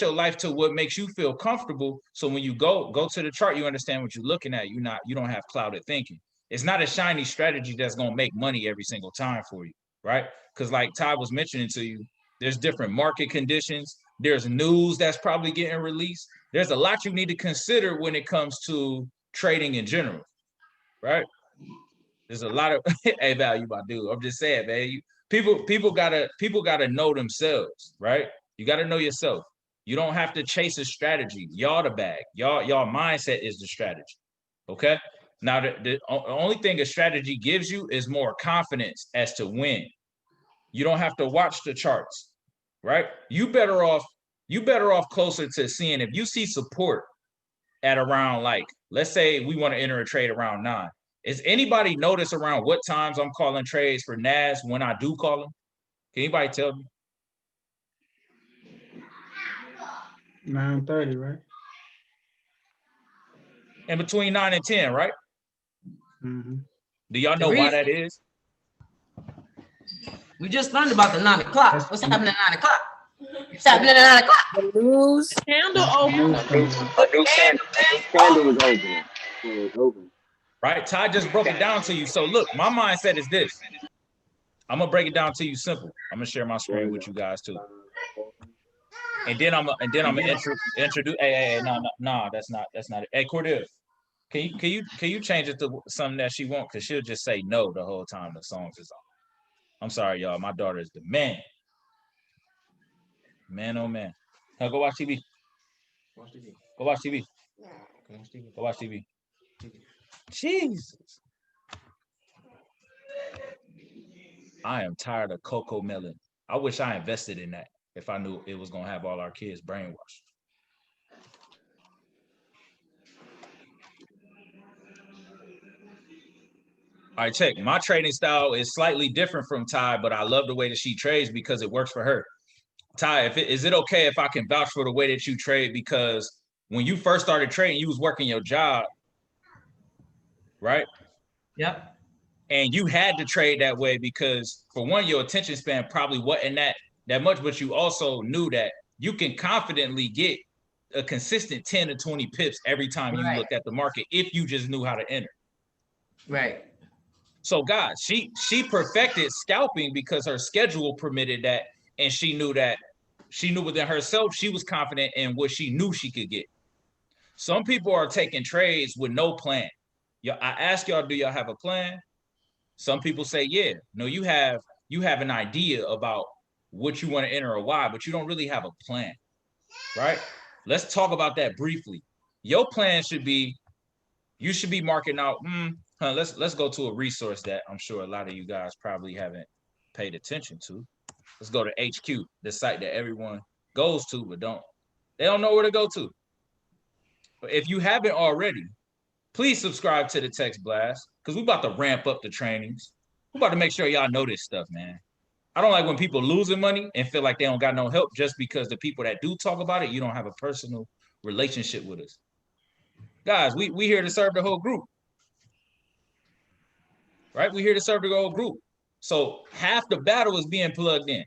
your life to what makes you feel comfortable. So when you go to the chart, you understand what you're looking at. You don't have clouded thinking. It's not a shiny strategy that's gonna make money every single time for you, right? Because like Ty was mentioning to you, there's different market conditions. There's news that's probably getting released. There's a lot you need to consider when it comes to trading in general, right? There's a lot of hey value, my dude. I'm just saying, man. People gotta know themselves, right? You gotta know yourself. You don't have to chase a strategy. Y'all the bag. Y'all mindset is the strategy. Okay. Now the only thing a strategy gives you is more confidence as to when. You don't have to watch the charts, right? You better off closer to seeing if you see support at around, like, let's say we want to enter a trade around 9. Is anybody notice around what times I'm calling trades for NAS when I do call them? Can anybody tell me? 9:30, right? In between 9 and 10, right? Mm-hmm. Do y'all know why that is? We just learned about the 9 o'clock. What's happening at 9 o'clock? What's happening at 9 o'clock? The news. Candle open. A new candle was open. It was open. Right? Ty just broke it down to you. So look, my mindset is this. I'm gonna break it down to you simple. I'm gonna share my screen with you guys too. And then I'm gonna introduce. Hey, no, that's not it. Hey, Cordell, can you change it to something that she won't? Cause she'll just say no the whole time the songs is on. I'm sorry, y'all. My daughter is the man. Man, oh man. Now go watch TV. Go watch TV. Go watch TV. Jesus. I am tired of Coco Melon. I wish I invested in that if I knew it was gonna have all our kids brainwashed. All right, check. My trading style is slightly different from Ty, but I love the way that she trades because it works for her. Ty, is it okay if I can vouch for the way that you trade? Because when you first started trading, you was working your job, right? Yep. And you had to trade that way because, for one, your attention span probably wasn't that much, but you also knew that you can confidently get a consistent 10 to 20 pips every time you look at the market if you just knew how to enter. Right. So, guys, she perfected scalping because her schedule permitted that, and she knew within herself, she was confident in what she knew she could get. Some people are taking trades with no plan. I ask y'all, do y'all have a plan? Some people say, yeah. No, you have an idea about what you want to enter or why, but you don't really have a plan, right? Let's talk about that briefly. Your plan should be, you should be marking out, let's go to a resource that I'm sure a lot of you guys probably haven't paid attention to. Let's go to HQ, the site that everyone goes to, but they don't know where to go to. But if you haven't already, please subscribe to the Text Blast because we're about to ramp up the trainings. We're about to make sure y'all know this stuff, man. I don't like when people losing money and feel like they don't got no help just because the people that do talk about it, you don't have a personal relationship with us. Guys, we here to serve the whole group. Right? We're here to serve the whole group. So half the battle is being plugged in.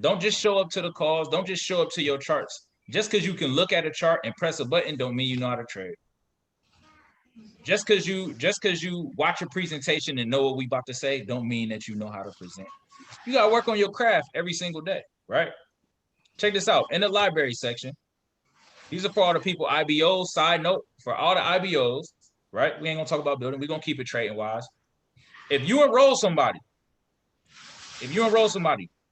Don't just show up to the calls. Don't just show up to your charts. Just because you can look at a chart and press a button don't mean you know how to trade. Just because you watch a presentation and know what we about to say don't mean that you know how to present. You got to work on your craft every single day, right? Check this out. In the library section, these are for all the people, IBOs, side note, for all the IBOs, right? We ain't going to talk about building. We're going to keep it trading wise. If you enroll somebody,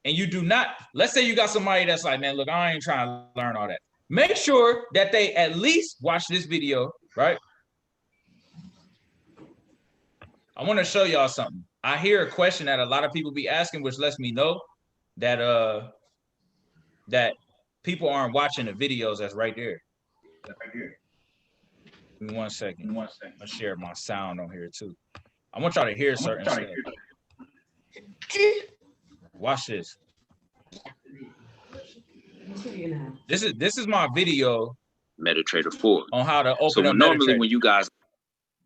and you do not, let's say you got somebody that's like, man, look, I ain't trying to learn all that. Make sure that they at least watch this video, right? I want to show y'all something. I hear a question that a lot of people be asking, which lets me know that that people aren't watching the videos that's right there. Give me 1 second. I'll share my sound on here too. I want y'all to hear certain stuff. Watch this. This is my video. MetaTrader 4. On how to open so up normally MetaTrader. when you guys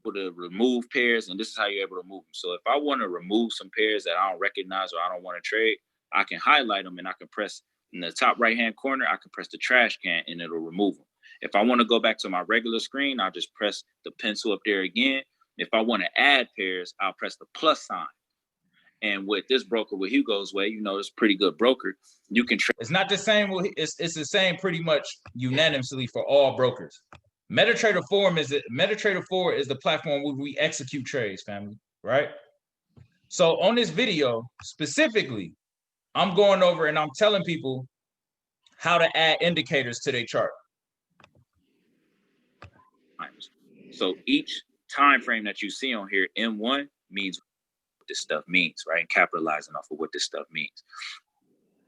able to remove pairs, and this is how you're able to move them. So if I want to remove some pairs that I don't recognize or I don't want to trade, I can highlight them and I can press in the top right-hand corner, I can press the trash can and it'll remove them. If I want to go back to my regular screen, I'll just press the pencil up there again. If I want to add pairs, I'll press the plus sign. And with this broker, with Hugo's way, you know, it's a pretty good broker. You can trade. It's not the same. It's the same pretty much unanimously for all brokers. MetaTrader 4 is the platform where we execute trades, family, right? So on this video specifically, I'm going over and I'm telling people how to add indicators to their chart. So each time frame that you see on here, M1 means what this stuff means, right? And capitalizing off of what this stuff means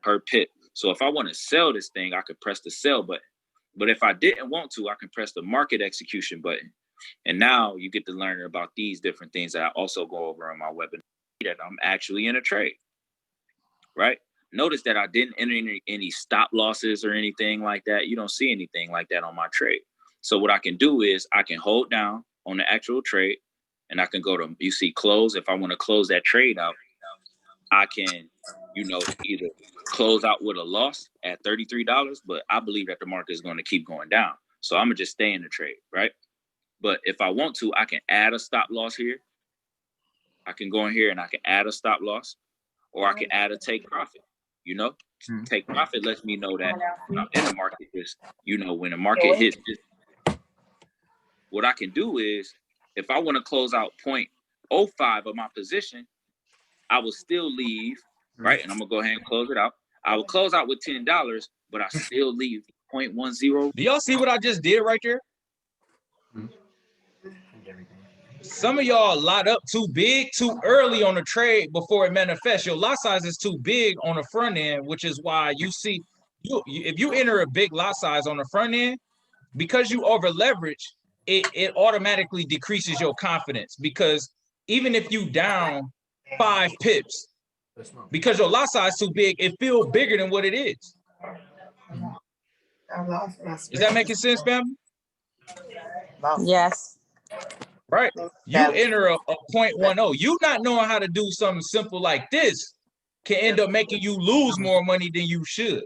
per pip. So if I want to sell this thing, I could press the sell button. But if I didn't want to, I can press the market execution button. And now you get to learn about these different things that I also go over on my webinar that I'm actually in a trade, right? Notice that I didn't enter any stop losses or anything like that. You don't see anything like that on my trade. So what I can do is I can hold down on the actual trade and I can go to, you see close. If I want to close that trade out, I can, you know, either close out with a loss at $33, but I believe that the market is going to keep going down. So I'm going to just stay in the trade, right? But if I want to, I can add a stop loss here. I can go in here and I can add a stop loss, or I can add a take profit, you know? Take profit lets me know that I'm in the market, just, you know, when the market hits this. What I can do is, if I want to close out 0.05 of my position, I will still leave, right? And I'm going to go ahead and close it out. I will close out with $10, but I still leave 0.10. Do y'all see what I just did right there? Some of y'all lot up too big, too early on the trade before it manifests. Your lot size is too big on the front end, which is why you see, if you enter a big lot size on the front end, because you over leverage, it automatically decreases your confidence, because even if you down 5 pips, because your lot size too big, it feels bigger than what it is. Is that making sense, family? Yes. Right? You enter a 0.10. You not knowing how to do something simple like this can end up making you lose more money than you should.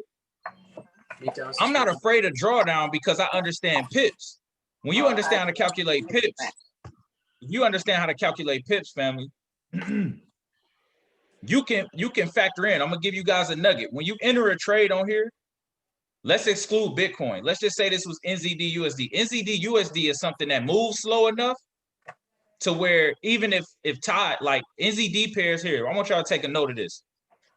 I'm not afraid of drawdown because I understand pips. When you understand how to calculate pips, you understand how to calculate pips, family. You can factor in. I'm gonna give you guys a nugget. When you enter a trade on here, let's exclude Bitcoin. Let's just say this was NZD USD. NZD USD is something that moves slow enough to where even if tied, like NZD pairs here, I want y'all to take a note of this.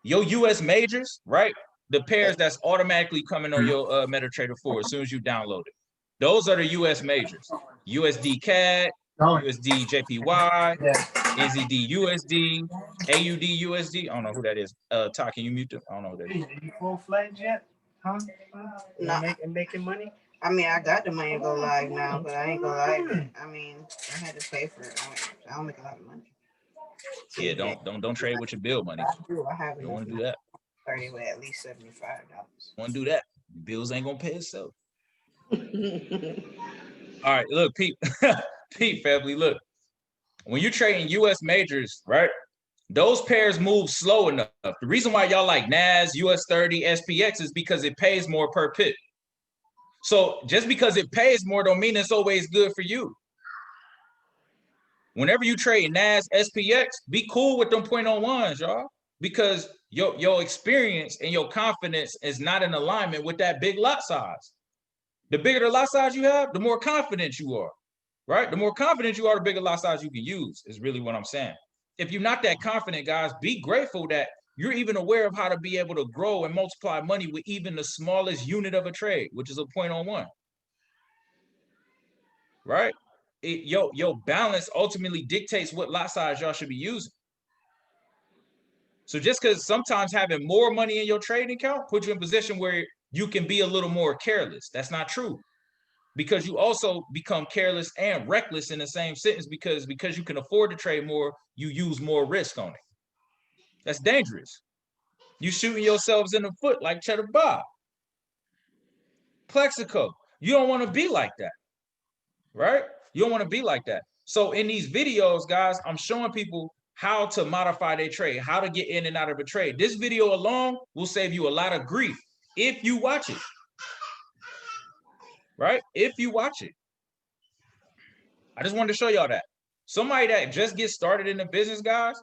Your US majors, right? The pairs that's automatically coming on your MetaTrader 4 as soon as you download it. Those are the US majors. USD CAD, USD JPY, NZD USD, AUD USD. I don't know who that is. Ty, can you mute them? I don't know who that is. Are you full-fledged yet? Huh? No. Making money? I mean, I got the money to go live now, but I ain't go live. I mean, I had to pay for it. I don't make a lot of money. Yeah, don't trade with your bill money. I have You don't want to do that. 30 with at least $75. Want to do that? Bills ain't gonna pay itself. All right, look, Pete, Pete family, look. When you're trading US majors, right? Those pairs move slow enough. The reason why y'all like NAS, US 30, SPX is because it pays more per pip. So just because it pays more don't mean it's always good for you. Whenever you trade NAS, SPX, be cool with them 0.01s, y'all, because your experience and your confidence is not in alignment with that big lot size. The bigger the lot size you have, the more confident you are, right? The more confident you are, the bigger lot size you can use is really what I'm saying. If you're not that confident, guys, be grateful that you're even aware of how to be able to grow and multiply money with even the smallest unit of a trade, which is a 0.01, right? Your balance ultimately dictates what lot size y'all should be using. So just because sometimes having more money in your trading account puts you in a position where you can be a little more careless. That's not true, because you also become careless and reckless in the same sentence, because you can afford to trade more, you use more risk on it. That's dangerous. You shooting yourselves in the foot like Cheddar Bob. Plexico. You don't want to be like that, right? You don't want to be like that. So in these videos, guys, I'm showing people how to modify their trade, how to get in and out of a trade. This video alone will save you a lot of grief if you watch it, right? If you watch it. I just wanted to show y'all that. Somebody that just gets started in the business, guys,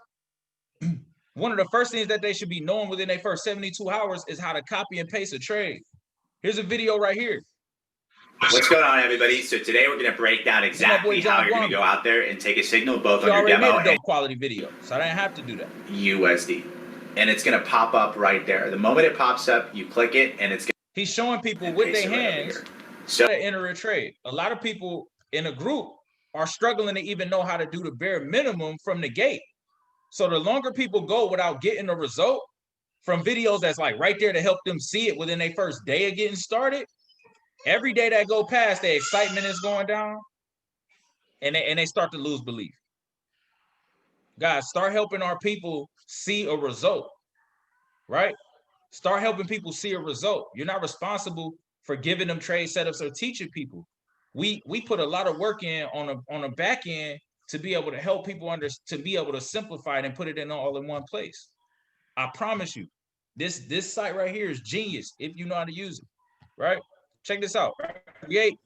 one of the first things that they should be knowing within their first 72 hours is how to copy and paste a trade. Here's a video right here. What's going on, everybody? So today we're going to break down exactly how you're going to go out there and take a signal both on your demo made a dope quality video, so I didn't have to do that. USD. And it's going to pop up right there. The moment it pops up, you click it, and it's going to... He's showing people with their hands how to enter a trade. A lot of people in a group are struggling to even know how to do the bare minimum from the gate. So the longer people go without getting a result from videos that's like right there to help them see it within their first day of getting started, every day that go past, the excitement is going down, and they start to lose belief. Guys, start helping our people see a result, right? Start helping people see a result. You're not responsible for giving them trade setups or teaching people. We put a lot of work in on a back end to be able to help people to be able to simplify it and put it in all in one place. I promise you, this site right here is genius if you know how to use it, right? Check this out.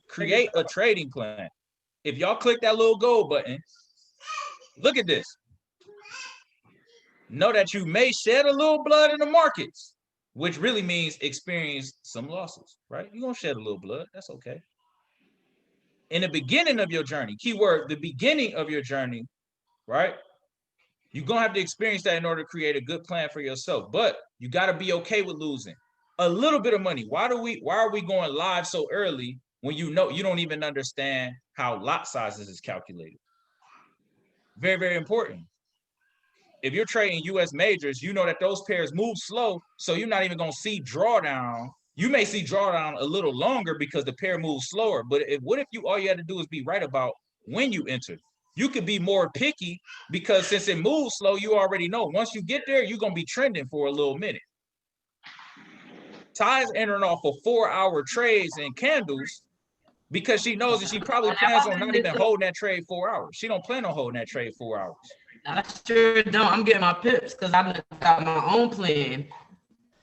Create a trading plan. If y'all click that little gold button, look at this. Know that you may shed a little blood in the markets, which really means experience some losses, right? You're going to shed a little blood. That's okay. In the beginning of your journey, keyword, the beginning of your journey, right? You're going to have to experience that in order to create a good plan for yourself. But you got to be okay with losing a little bit of money. Why are we going live so early when you know you don't even understand how lot sizes is calculated? Very, very important. If you're trading US majors, you know that those pairs move slow, so you're not even going to see drawdown. You may see drawdown a little longer because the pair moves slower. But what if all you had to do is be right about when you enter? You could be more picky because since it moves slow, you already know. Once you get there, you're going to be trending for a little minute. Ty's entering off of 4-hour trades and candles because she knows that she probably plans on not even holding that trade 4 hours. She don't plan on holding that trade 4 hours. I sure don't. I'm getting my pips because I got my own plan.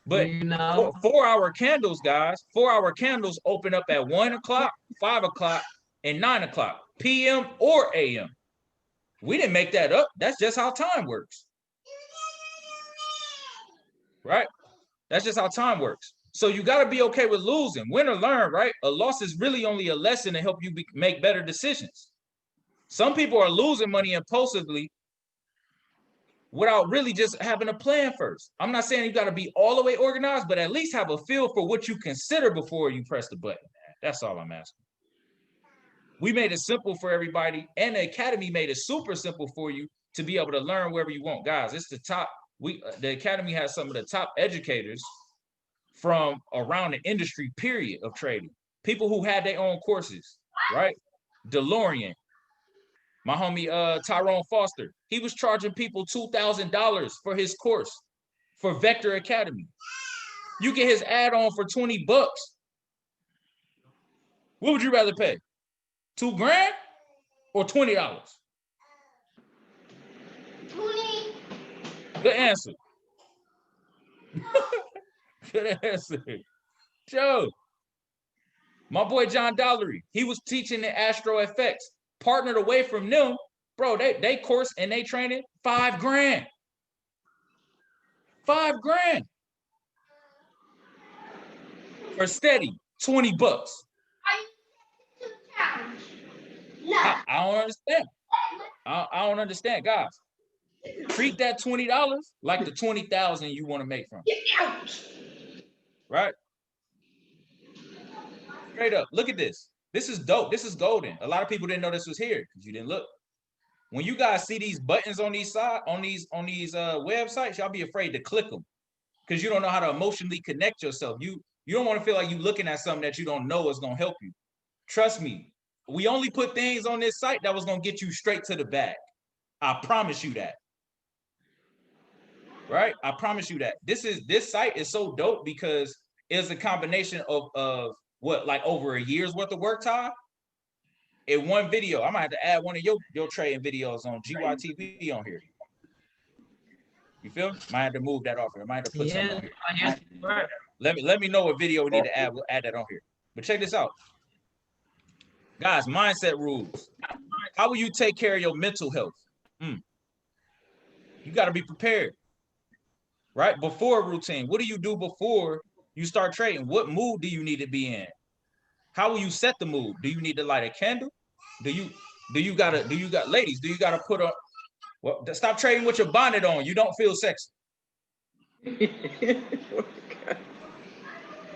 But you know, 4-hour candles, guys, 4-hour candles open up at 1 o'clock, 5 o'clock, and 9 o'clock, PM or AM. We didn't make that up. That's just how time works. Right? That's just how time works. So you got to be okay with losing. Win or learn, right? A loss is really only a lesson to help you make better decisions. Some people are losing money impulsively without really just having a plan first. I'm not saying you got to be all the way organized, but at least have a feel for what you consider before you press the button. That's all I'm asking. We made it simple for everybody, and the Academy made it super simple for you to be able to learn wherever you want. Guys, it's the top. The Academy has some of the top educators from around the industry, period, of trading. People who had their own courses, right? DeLorean, my homie Tyrone Foster, he was charging people $2,000 for his course for Vector Academy. You get his add-on for $20. What would you rather pay? $2,000 or $20? 20. Good answer. Good answer. Joe, my boy John Dollery, he was teaching the Astro FX, partnered away from them. Bro, they course and they training $5,000. $5,000. For steady, $20. No. I don't understand. I don't understand, guys. Treat that $20 like the $20,000 you want to make from it. Right? Straight up. Look at this. This is dope. This is golden. A lot of people didn't know this was here because you didn't look. When you guys see these buttons on these websites, y'all be afraid to click them because you don't know how to emotionally connect yourself. You don't want to feel like you're looking at something that you don't know is going to help you. Trust me. We only put things on this site that was going to get you straight to the bag. I promise you that. right? I promise you that. This site is so dope because it's a combination of what, like over a year's worth of work time in one video. I might have to add one of your trading videos on GYTV on here. You feel me? Might have to move that off here. I might have to put something on here. Let me know what video we need to add. We'll add that on here. But check this out. Guys, mindset rules. How will you take care of your mental health? You got to be prepared, right? Before a routine. What do you do before you start trading? What mood do you need to be in? How will you set the mood? Do you need to light a candle? Ladies, do you gotta put on, well, stop trading with your bonnet on. You don't feel sexy.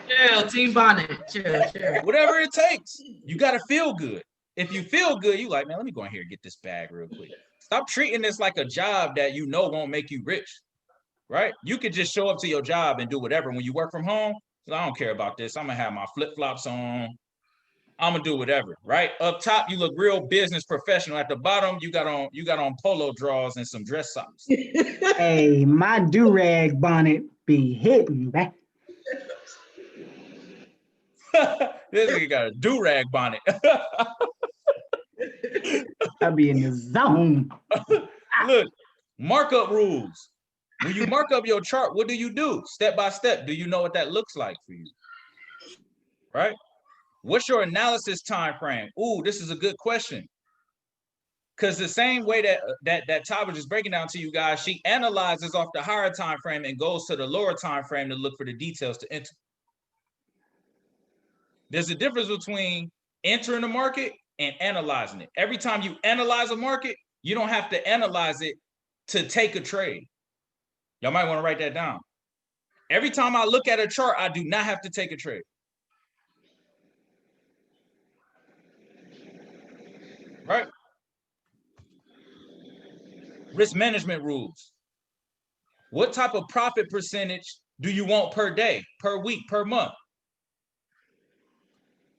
Chill, team bonnet. Chill. Whatever it takes. You gotta feel good. If you feel good, you like, man, let me go in here and get this bag real quick. Stop treating this like a job that you know won't make you rich, right? You could just show up to your job and do whatever. When you work from home, I don't care about this. I'm gonna have my flip-flops on. I'm gonna do whatever, right? Up top, you look real business professional. At the bottom, you got on polo drawers and some dress socks. Hey, my do-rag bonnet be hitting back. This nigga got a do-rag bonnet. I be in the zone. Look, markup rules. When you mark up your chart, what do you do? Step by step. Do you know what that looks like for you? Right? What's your analysis time frame? Ooh, this is a good question. Because the same way that Ty was just breaking down to you guys, she analyzes off the higher time frame and goes to the lower time frame to look for the details to enter. There's a difference between entering the market and analyzing it. Every time you analyze a market, you don't have to analyze it to take a trade. Y'all might want to write that down. Every time I look at a chart, I do not have to take a trade. Right? Risk management rules. What type of profit percentage do you want per day, per week, per month?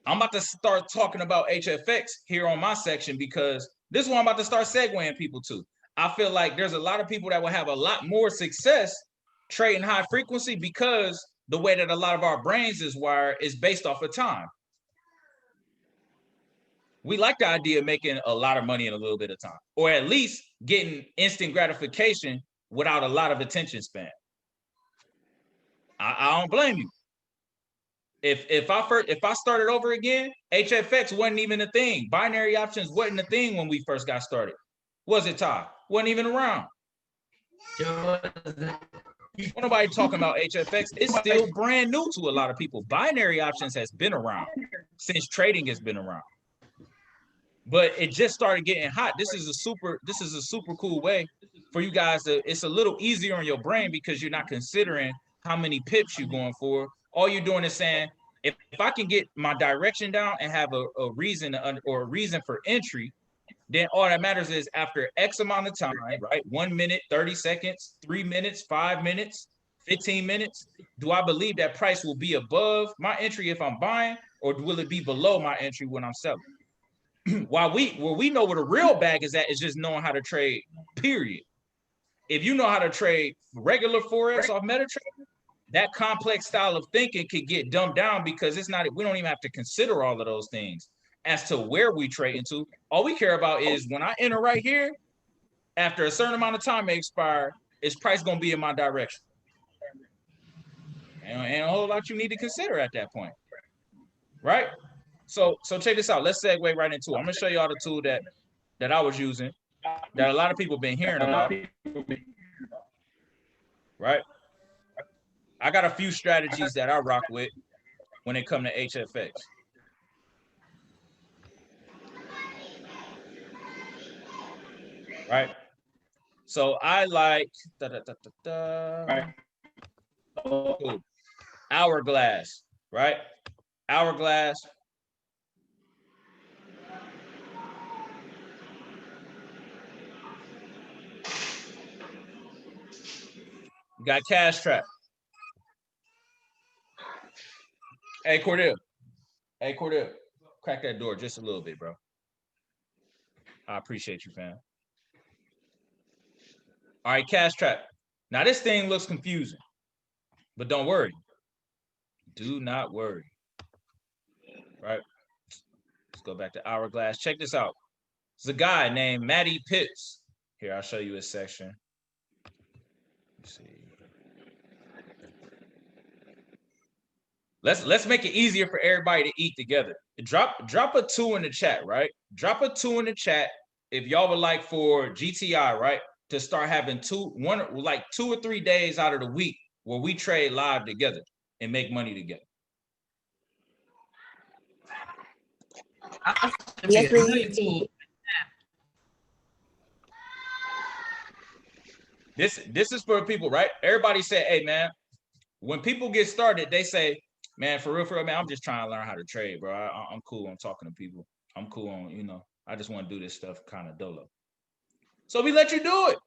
I'm about to start talking about HFX here on my section because this is what I'm about to start segueing people to. I feel like there's a lot of people that will have a lot more success trading high frequency because the way that a lot of our brains is wired is based off of time. We like the idea of making a lot of money in a little bit of time, or at least getting instant gratification without a lot of attention span. I don't blame you. If I started over again, HFX wasn't even a thing. Binary options wasn't a thing when we first got started. Was it, Ty? Wasn't even around. Nobody talking about HFX. It's still brand new to a lot of people. Binary options has been around since trading has been around. But it just started getting hot. This is a super cool way for you guys to, it's a little easier on your brain because you're not considering how many pips you're going for. All you're doing is saying, if I can get my direction down and have a reason or a reason for entry, then all that matters is after X amount of time, right? 1 minute, 30 seconds, 3 minutes, 5 minutes, 15 minutes. Do I believe that price will be above my entry if I'm buying, or will it be below my entry when I'm selling? Where we know where the real bag is at is just knowing how to trade, period. If you know how to trade regular Forex off MetaTrader, that complex style of thinking could get dumbed down because we don't even have to consider all of those things as to where we trade into. All we care about is when I enter right here, after a certain amount of time may expire, is price going to be in my direction? And a whole lot you need to consider at that point, right? So check this out. Let's segue right into it. I'm going to show you all the tool that I was using that a lot of people been hearing about, right? I got a few strategies that I rock with when it comes to HFX. Right? So I like hourglass, right? Hourglass. You got cash trap. Hey, Cordell. Crack that door just a little bit, bro. I appreciate you, fam. All right, cash trap. Now this thing looks confusing, but don't worry. Do not worry. Right? Let's go back to Hourglass. Check this out. It's a guy named Matty Pitts. Here, I'll show you his section. Let's see. Let's make it easier for everybody to eat together. Drop a 2 in the chat, right? Drop a 2 in the chat if y'all would like for GTI, right, to start having 2 or 3 days out of the week where we trade live together and make money together. Yes, we This is for people, right? Everybody said, hey man, when people get started, they say, man, for real, man, I'm just trying to learn how to trade, bro. I'm cool on talking to people. I'm cool on, I just want to do this stuff kind of dolo. So we let you do it.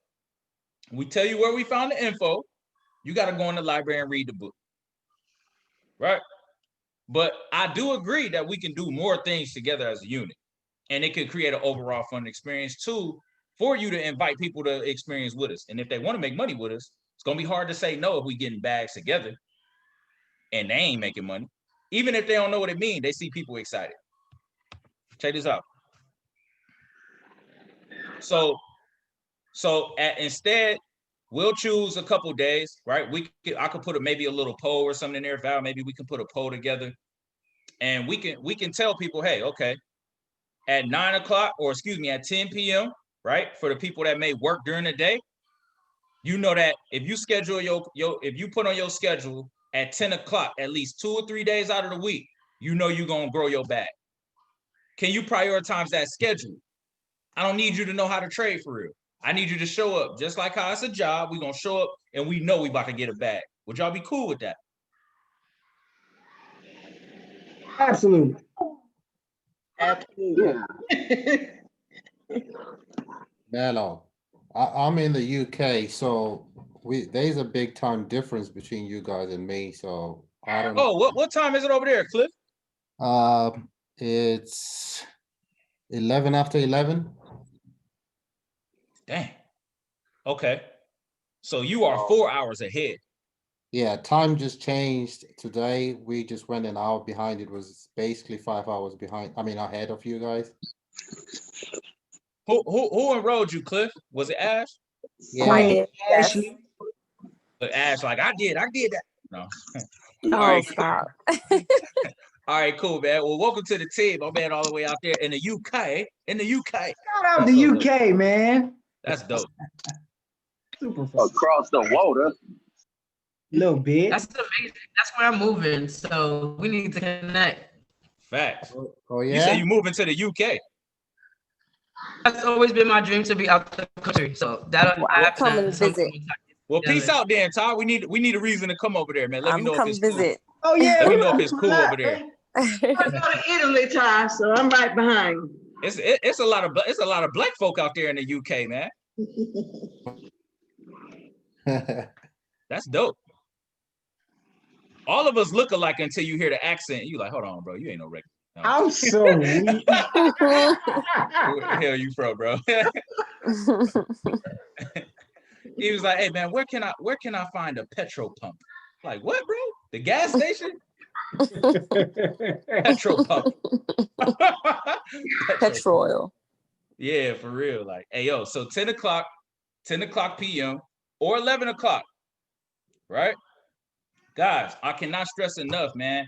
We tell you where we found the info. You got to go in the library and read the book, right? But I do agree that we can do more things together as a unit. And it could create an overall fun experience too for you to invite people to experience with us. And if they want to make money with us, it's going to be hard to say no if we getting bags together and they ain't making money. Even if they don't know what it means, they see people excited. Check this out. So instead, we'll choose a couple days, right? I could put maybe a little poll or something in there, Val. Maybe we can put a poll together, and we can tell people, hey, okay, at 9 o'clock, or excuse me, at 10 p.m., right? For the people that may work during the day, you know that if you schedule if you put on your schedule at 10 o'clock, at least 2 or 3 days out of the week, you know you're gonna grow your bag. Can you prioritize that schedule? I don't need you to know how to trade for real. I need you to show up. Just like how it's a job, we're gonna show up and we know we about to get a bag. Would y'all be cool with that? Absolutely. Absolutely. Melo, I'm in the UK, so there's a big time difference between you guys and me. So I don't. Oh, what time is it over there, Cliff? It's 11 after 11. Dang. Okay. So you are 4 hours ahead. Yeah, time just changed today. We just went an hour behind. It was basically 5 hours behind. I mean, ahead of you guys. Who enrolled you, Cliff? Was it Ash? Yeah. Ashley. But Ash, like I did that. No. Oh, All right. stop. All right, cool, man. Well, welcome to the team. I'm man all the way out there in the UK. Shout out the UK, man. That's dope. Super fun. Across the water. Little bit. That's amazing. That's where I'm moving. So we need to connect. Facts. Oh yeah. You say you moving to the UK? That's always been my dream to be out the country. So that'll happen. Come and visit. Well, peace out then, Todd. We need a reason to come over there, man. Let me know if it's visit. Oh yeah. Let me know if it's cool over there. I'm going to go to Italy, Ty, so I'm right behind. It's a lot of black folk out there in the UK, man. That's dope. All of us look alike until you hear the accent. You like, hold on, bro. You ain't no regular. No. I'm so weak. Where the hell you from, bro? He was like, hey man, where can I find a petrol pump? Like, what, bro? The gas station? Petrol pump. Petrol oil. Yeah, for real. Like, hey yo, so 10 o'clock p.m. or 11 o'clock, right? Guys, I cannot stress enough, man.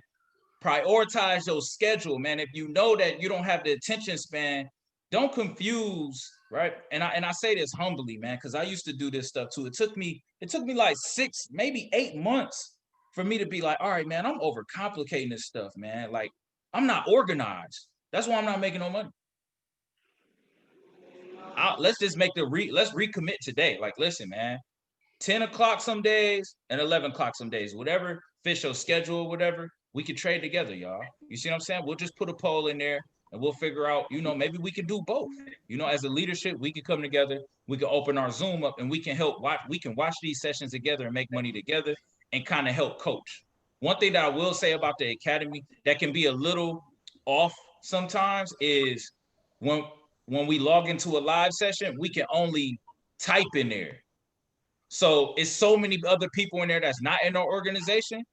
Prioritize your schedule, man. If you know that you don't have the attention span, don't confuse, right? And I say this humbly, man, because I used to do this stuff too. It took me like 6, maybe 8 months for me to be like, all right, man, I'm overcomplicating this stuff, man. Like, I'm not organized. That's why I'm not making no money. Let's just make let's recommit today. Like, listen, man, 10 o'clock some days and 11 o'clock some days, whatever fits your schedule, whatever, we can trade together, y'all. You see what I'm saying? We'll just put a poll in there and we'll figure out, maybe we can do both. As a leadership, we can come together, we can open our Zoom up and we can watch these sessions together and make money together and kind of help coach. One thing that I will say about the academy that can be a little off sometimes is when we log into a live session, we can only type in there. So it's so many other people in there that's not in our organization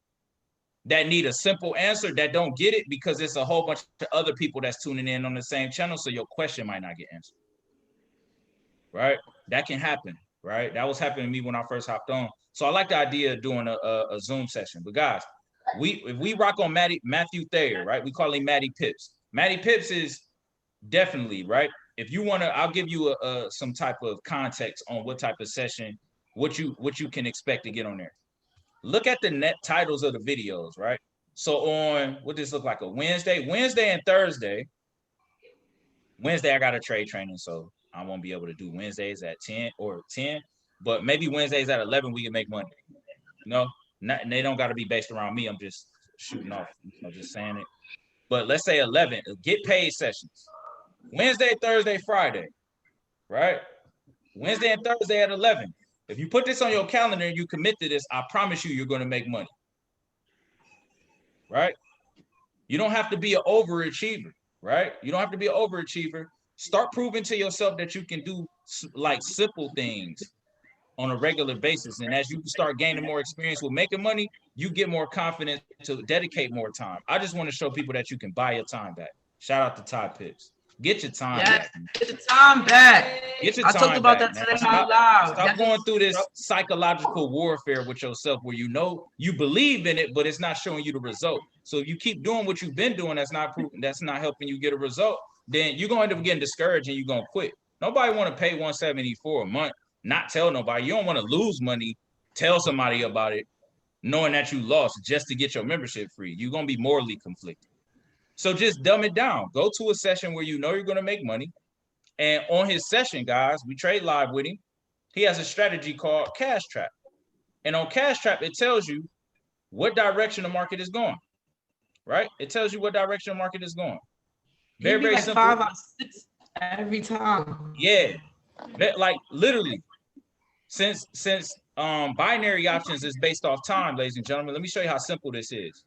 that need a simple answer that don't get it because it's a whole bunch of other people that's tuning in on the same channel. So your question might not get answered. Right? That can happen. Right? That was happening to me when I first hopped on. So I like the idea of doing a Zoom session. But guys, if we rock on Matthew Thayer, right? We call him Matty Pips. Matty Pips is definitely, right? If you want to, I'll give you some type of context on what type of session, what you can expect to get on there. Look at the net titles of the videos, right? So on, what does this look like, a Wednesday and Thursday. Wednesday, I got a trade training, so I won't be able to do Wednesdays at 10, but maybe Wednesdays at 11, we can make money. They don't got to be based around me. I'm just shooting off, just saying it. But let's say 11, get paid sessions. Wednesday, Thursday, Friday, right? Wednesday and Thursday at 11. If you put this on your calendar and you commit to this, I promise you're going to make money. Right? You don't have to be an overachiever, right? You don't have to be an overachiever. Start proving to yourself that you can do like simple things on a regular basis. And as you start gaining more experience with making money, you get more confident to dedicate more time. I just want to show people that you can buy your time back. Shout out to Ty Pips. Get your time back. Get your time back. Get your I time talked about back, that today out loud. Stop going through this psychological warfare with yourself where you know you believe in it, but it's not showing you the result. So if you keep doing what you've been doing, that's not helping you get a result, then you're going to end up getting discouraged and you're going to quit. Nobody want to pay $174 a month, not tell nobody. You don't want to lose money, tell somebody about it, knowing that you lost just to get your membership free. You're going to be morally conflicted. So just dumb it down. Go to a session where you know you're going to make money. And on his session, guys, we trade live with him. He has a strategy called Cash Trap. And on Cash Trap, it tells you what direction the market is going, right? It tells you what direction the market is going. Very, very simple. 5 out of 6 every time. Yeah. Like literally, since binary options is based off time, ladies and gentlemen, let me show you how simple this is.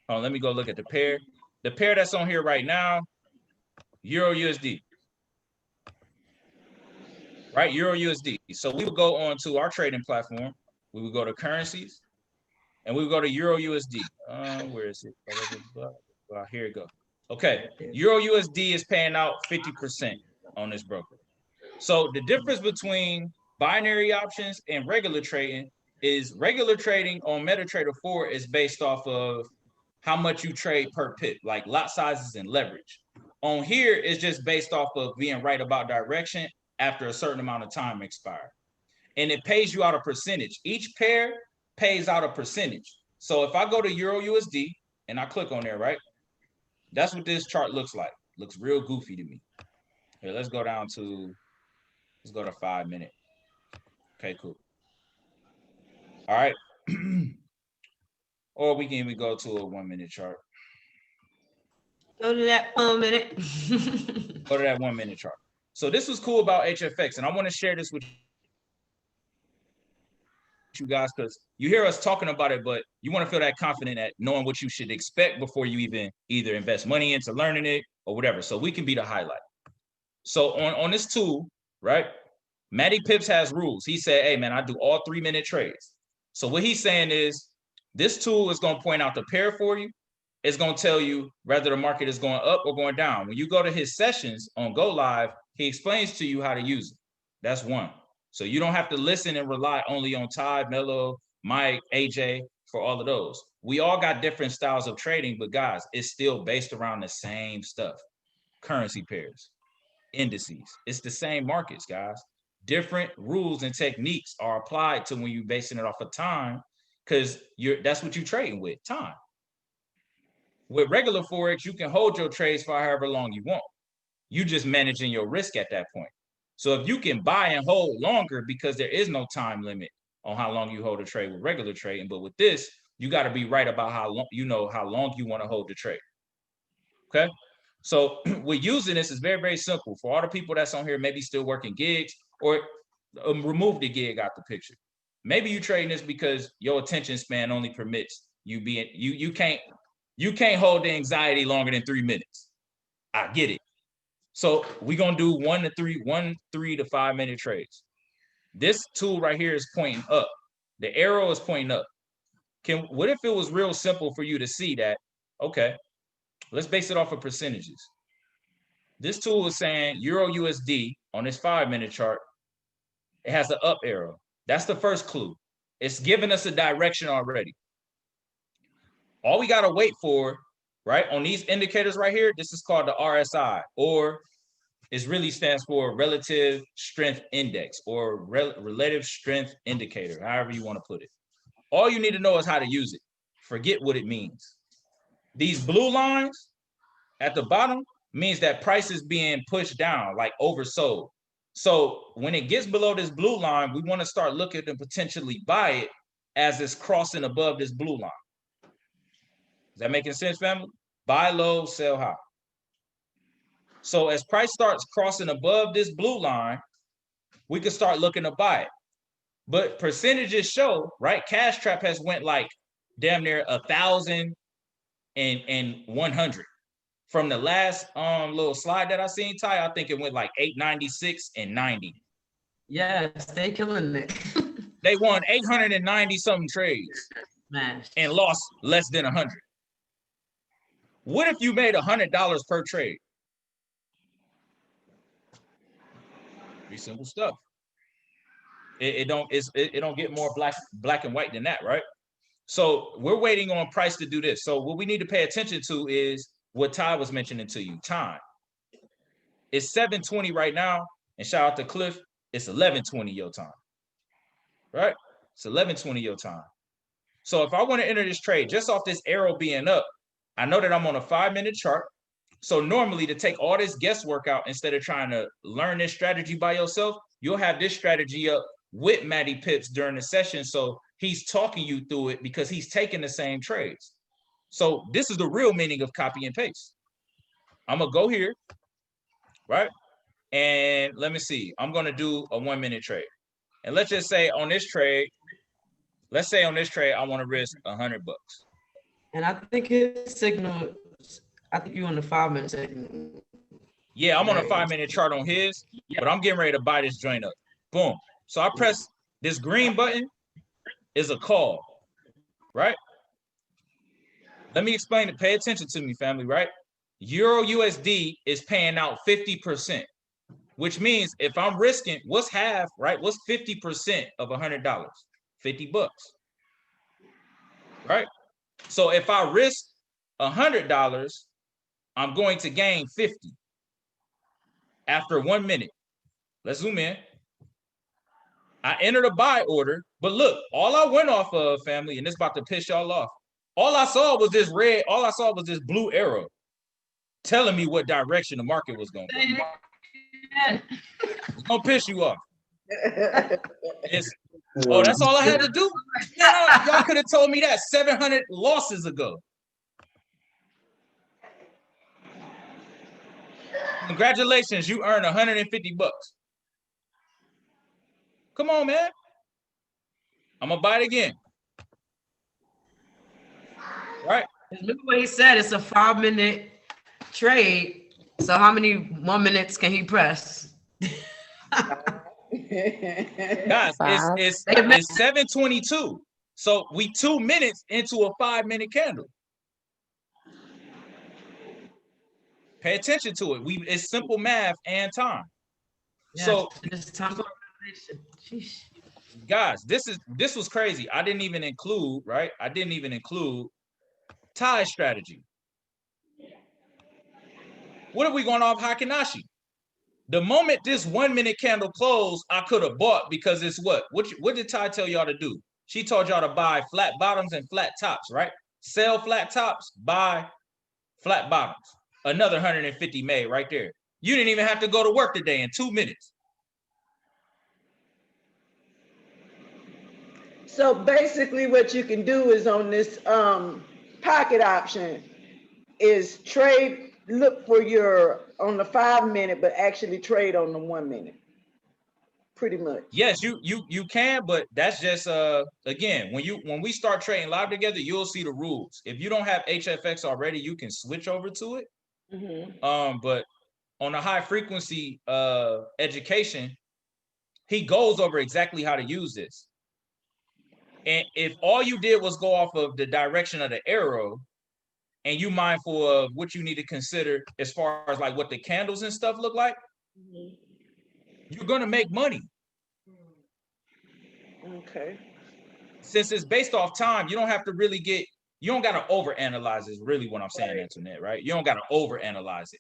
Let me go look at the pair. The pair that's on here right now, Euro USD. Right, Euro USD. So we would go on to our trading platform. We would go to currencies, and we would go to Euro USD. Where is it? Here it goes. Okay, Euro USD is paying out 50% on this broker. So the difference between binary options and regular trading is regular trading on MetaTrader 4 is based off of how much you trade per pip, like lot sizes and leverage. On here, it's just based off of being right about direction after a certain amount of time expired. And it pays you out a percentage. Each pair pays out a percentage. So if I go to Euro USD and I click on there, right? That's what this chart looks like. Looks real goofy to me. Here, let's go to 5 minute. Okay, cool. All right. Or we can even go to a 1 minute chart. Go to that 1 minute. Go to that 1 minute chart. So this was cool about HFX, and I want to share this with you guys because you hear us talking about it, but you want to feel that confident at knowing what you should expect before you even either invest money into learning it or whatever. So we can be the highlight. So on this tool, right? Matty Pips has rules. He said, hey man, I do all 3 minute trades. So what he's saying is this tool is going to point out the pair for you. It's going to tell you whether the market is going up or going down. When you go to his sessions on Go Live, he explains to you how to use it. That's one. So you don't have to listen and rely only on Ty, Melo, Mike, AJ for all of those. We all got different styles of trading, but guys, it's still based around the same stuff. Currency pairs, indices. It's the same markets, guys. Different rules and techniques are applied to when you're basing it off of time because that's what you're trading with, time. With regular Forex, you can hold your trades for however long you want. You just managing your risk at that point. So if you can buy and hold longer because there is no time limit on how long you hold a trade with regular trading, but with this, you got to be right about how long you want to hold the trade. Okay? So with using this is very, very simple. For all the people that's on here, maybe still working gigs or remove the gig out the picture. Maybe you trading this because your attention span only permits you being, you can't hold the anxiety longer than 3 minutes. I get it. So we're going to do 1 to 3 to 5 minute trades. This tool right here is pointing up. The arrow is pointing up. What if it was real simple for you to see that, okay, let's base it off of percentages. This tool is saying Euro USD on this 5-minute chart, it has an up arrow. That's the first clue. It's giving us a direction already. All we got to wait for, right, on these indicators right here, this is called the RSI, or it really stands for Relative Strength Index, or Relative Strength Indicator, however you want to put it. All you need to know is how to use it. Forget what it means. These blue lines at the bottom means that price is being pushed down, like oversold. So when it gets below this blue line, we want to start looking to potentially buy it as it's crossing above this blue line. Is that making sense, family? Buy low, sell high. So as price starts crossing above this blue line, we can start looking to buy it. But percentages show, right? Cash Trap has went like damn near 1,000 and 100. From the last little slide that I seen, Ty, I think it went like 896 and 90. Yes, they killing it. They won 890 something trades, man, and lost less than 100. What if you made $100 per trade? Pretty simple stuff. It don't get more black and white than that, right? So we're waiting on price to do this. So what we need to pay attention to is what Ty was mentioning to you, time. It's 7:20 right now, and shout out to Cliff, it's 11:20 your time, right? It's 11:20 your time. So if I want to enter this trade just off this arrow being up, I know that I'm on a 5-minute chart. So normally, to take all this guesswork out, instead of trying to learn this strategy by yourself, you'll have this strategy up with Matty Pips during the session. So he's talking you through it because he's taking the same trades. So this is the real meaning of copy and paste. I'm going to go here, right? And let me see. I'm going to do a 1-minute trade. And let's just say on this trade, I want to risk $100. And I think his signal, I think you're on the 5-minute signal. Yeah, I'm on a 5-minute chart on his, but I'm getting ready to buy this joint up. Boom. So I press this green button is a call, right? Let me explain it. Pay attention to me, family, right? Euro USD is paying out 50%, which means if I'm risking, what's half, right? What's 50% of $100? $50, right? So if I risk $100, I'm going to gain 50 after 1 minute. Let's zoom in. I entered a buy order, but look, all I went off of, family, and it's about to piss y'all off. All I saw was this red, all I saw was this blue arrow telling me what direction the market was going to go. It's going to piss you off. Oh, that's all I had to do? Y'all could have told me that 700 losses ago. Congratulations, you earned $150. Come on, man. I'm gonna buy it again. Right? Remember what he said, it's a 5-minute trade. So how many 1 minutes can he press? Guys, it's 7:22. So we 2 minutes into a 5-minute candle. Pay attention to it. It's simple math and time. Yeah, so it's time for guys, this was crazy. I didn't even include, right? I didn't even include Ty's strategy. What are we going off Heiken Ashi? The moment this 1-minute candle closed, I could have bought because it's what? What did Ty tell y'all to do? She told y'all to buy flat bottoms and flat tops, right? Sell flat tops, buy flat bottoms. Another 150 made right there. You didn't even have to go to work today in 2 minutes. So basically what you can do is on this pocket option is trade, look for your on the 5-minute, but actually trade on the 1 minute. Pretty much. Yes, you can, but that's just again, when we start trading live together, you'll see the rules. If you don't have HFX already, you can switch over to it. Mm-hmm. But on a high frequency education, he goes over exactly how to use this. And if all you did was go off of the direction of the arrow, and you mindful of what you need to consider as far as like what the candles and stuff look like, you're gonna make money. Okay. Since it's based off time, you don't have to really you don't gotta overanalyze is really what I'm saying, internet, right? You don't gotta overanalyze it.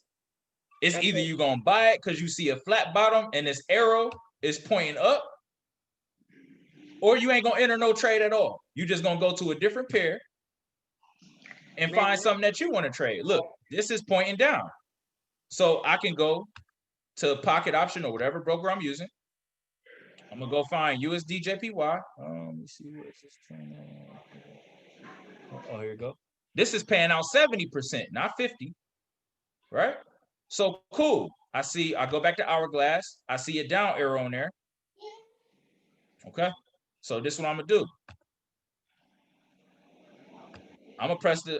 It's either you're gonna buy it because you see a flat bottom and this arrow is pointing up, or you ain't gonna enter no trade at all. You just gonna go to a different pair and find something that you want to trade. Look, this is pointing down. So I can go to pocket option or whatever broker I'm using. I'm gonna go find USDJPY. Let me see what this trend. Oh, here you go. This is paying out 70%, not 50. Right? So cool. I go back to hourglass. I see a down arrow in there. Okay. So this is what I'm gonna do. I'm gonna press the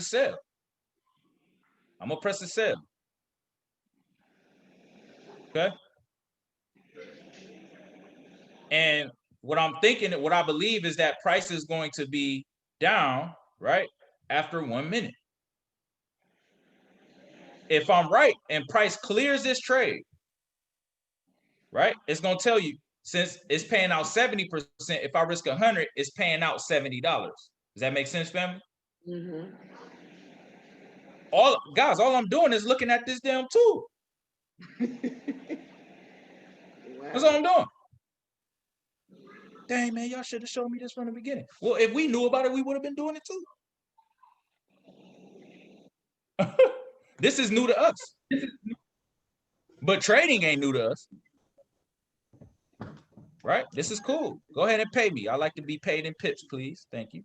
sell. I'm gonna press the sell. Okay. And what I'm thinking, what I believe is that price is going to be down, right? After 1 minute. If I'm right and price clears this trade, right? It's gonna tell you, since it's paying out 70%, if I risk 100, it's paying out $70. Does that make sense, family? Mm-hmm. All I'm doing is looking at this damn tool. That's all I'm doing. Dang, man, y'all should have shown me this from the beginning. Well, if we knew about it, we would have been doing it too. This is new to us. But trading ain't new to us. Right? This is cool. Go ahead and pay me. I like to be paid in pips, please. Thank you.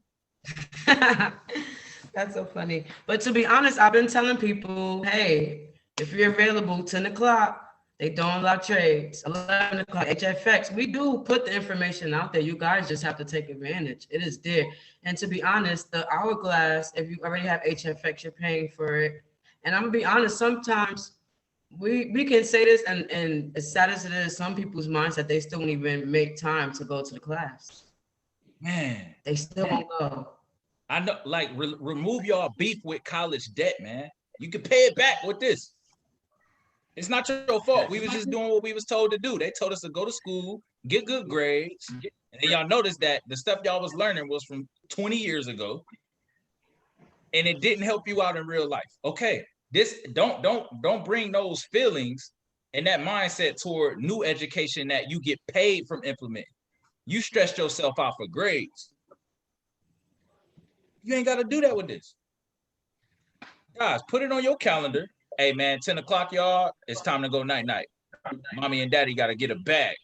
That's so funny. But to be honest, I've been telling people, hey, if you're available 10 o'clock, they don't allow trades. 11 o'clock, HFX. We do put the information out there. You guys just have to take advantage. It is there. And to be honest, the hourglass, if you already have HFX, you're paying for it. And I'm gonna be honest, sometimes we can say this, and as sad as it is, some people's mindset, they still don't even make time to go to the class. Man. They still won't go. I know, like, remove y'all beef with college debt, man. You can pay it back with this. It's not your fault. We was just doing what we was told to do. They told us to go to school, get good grades, and then y'all noticed that the stuff y'all was learning was from 20 years ago, and it didn't help you out in real life. Okay, this don't bring those feelings and that mindset toward new education that you get paid from implementing. You stressed yourself out for grades. You ain't got to do that with this. Guys, put it on your calendar. Hey, man, 10 o'clock, y'all. It's time to go night-night. Mommy and daddy got to get a bag.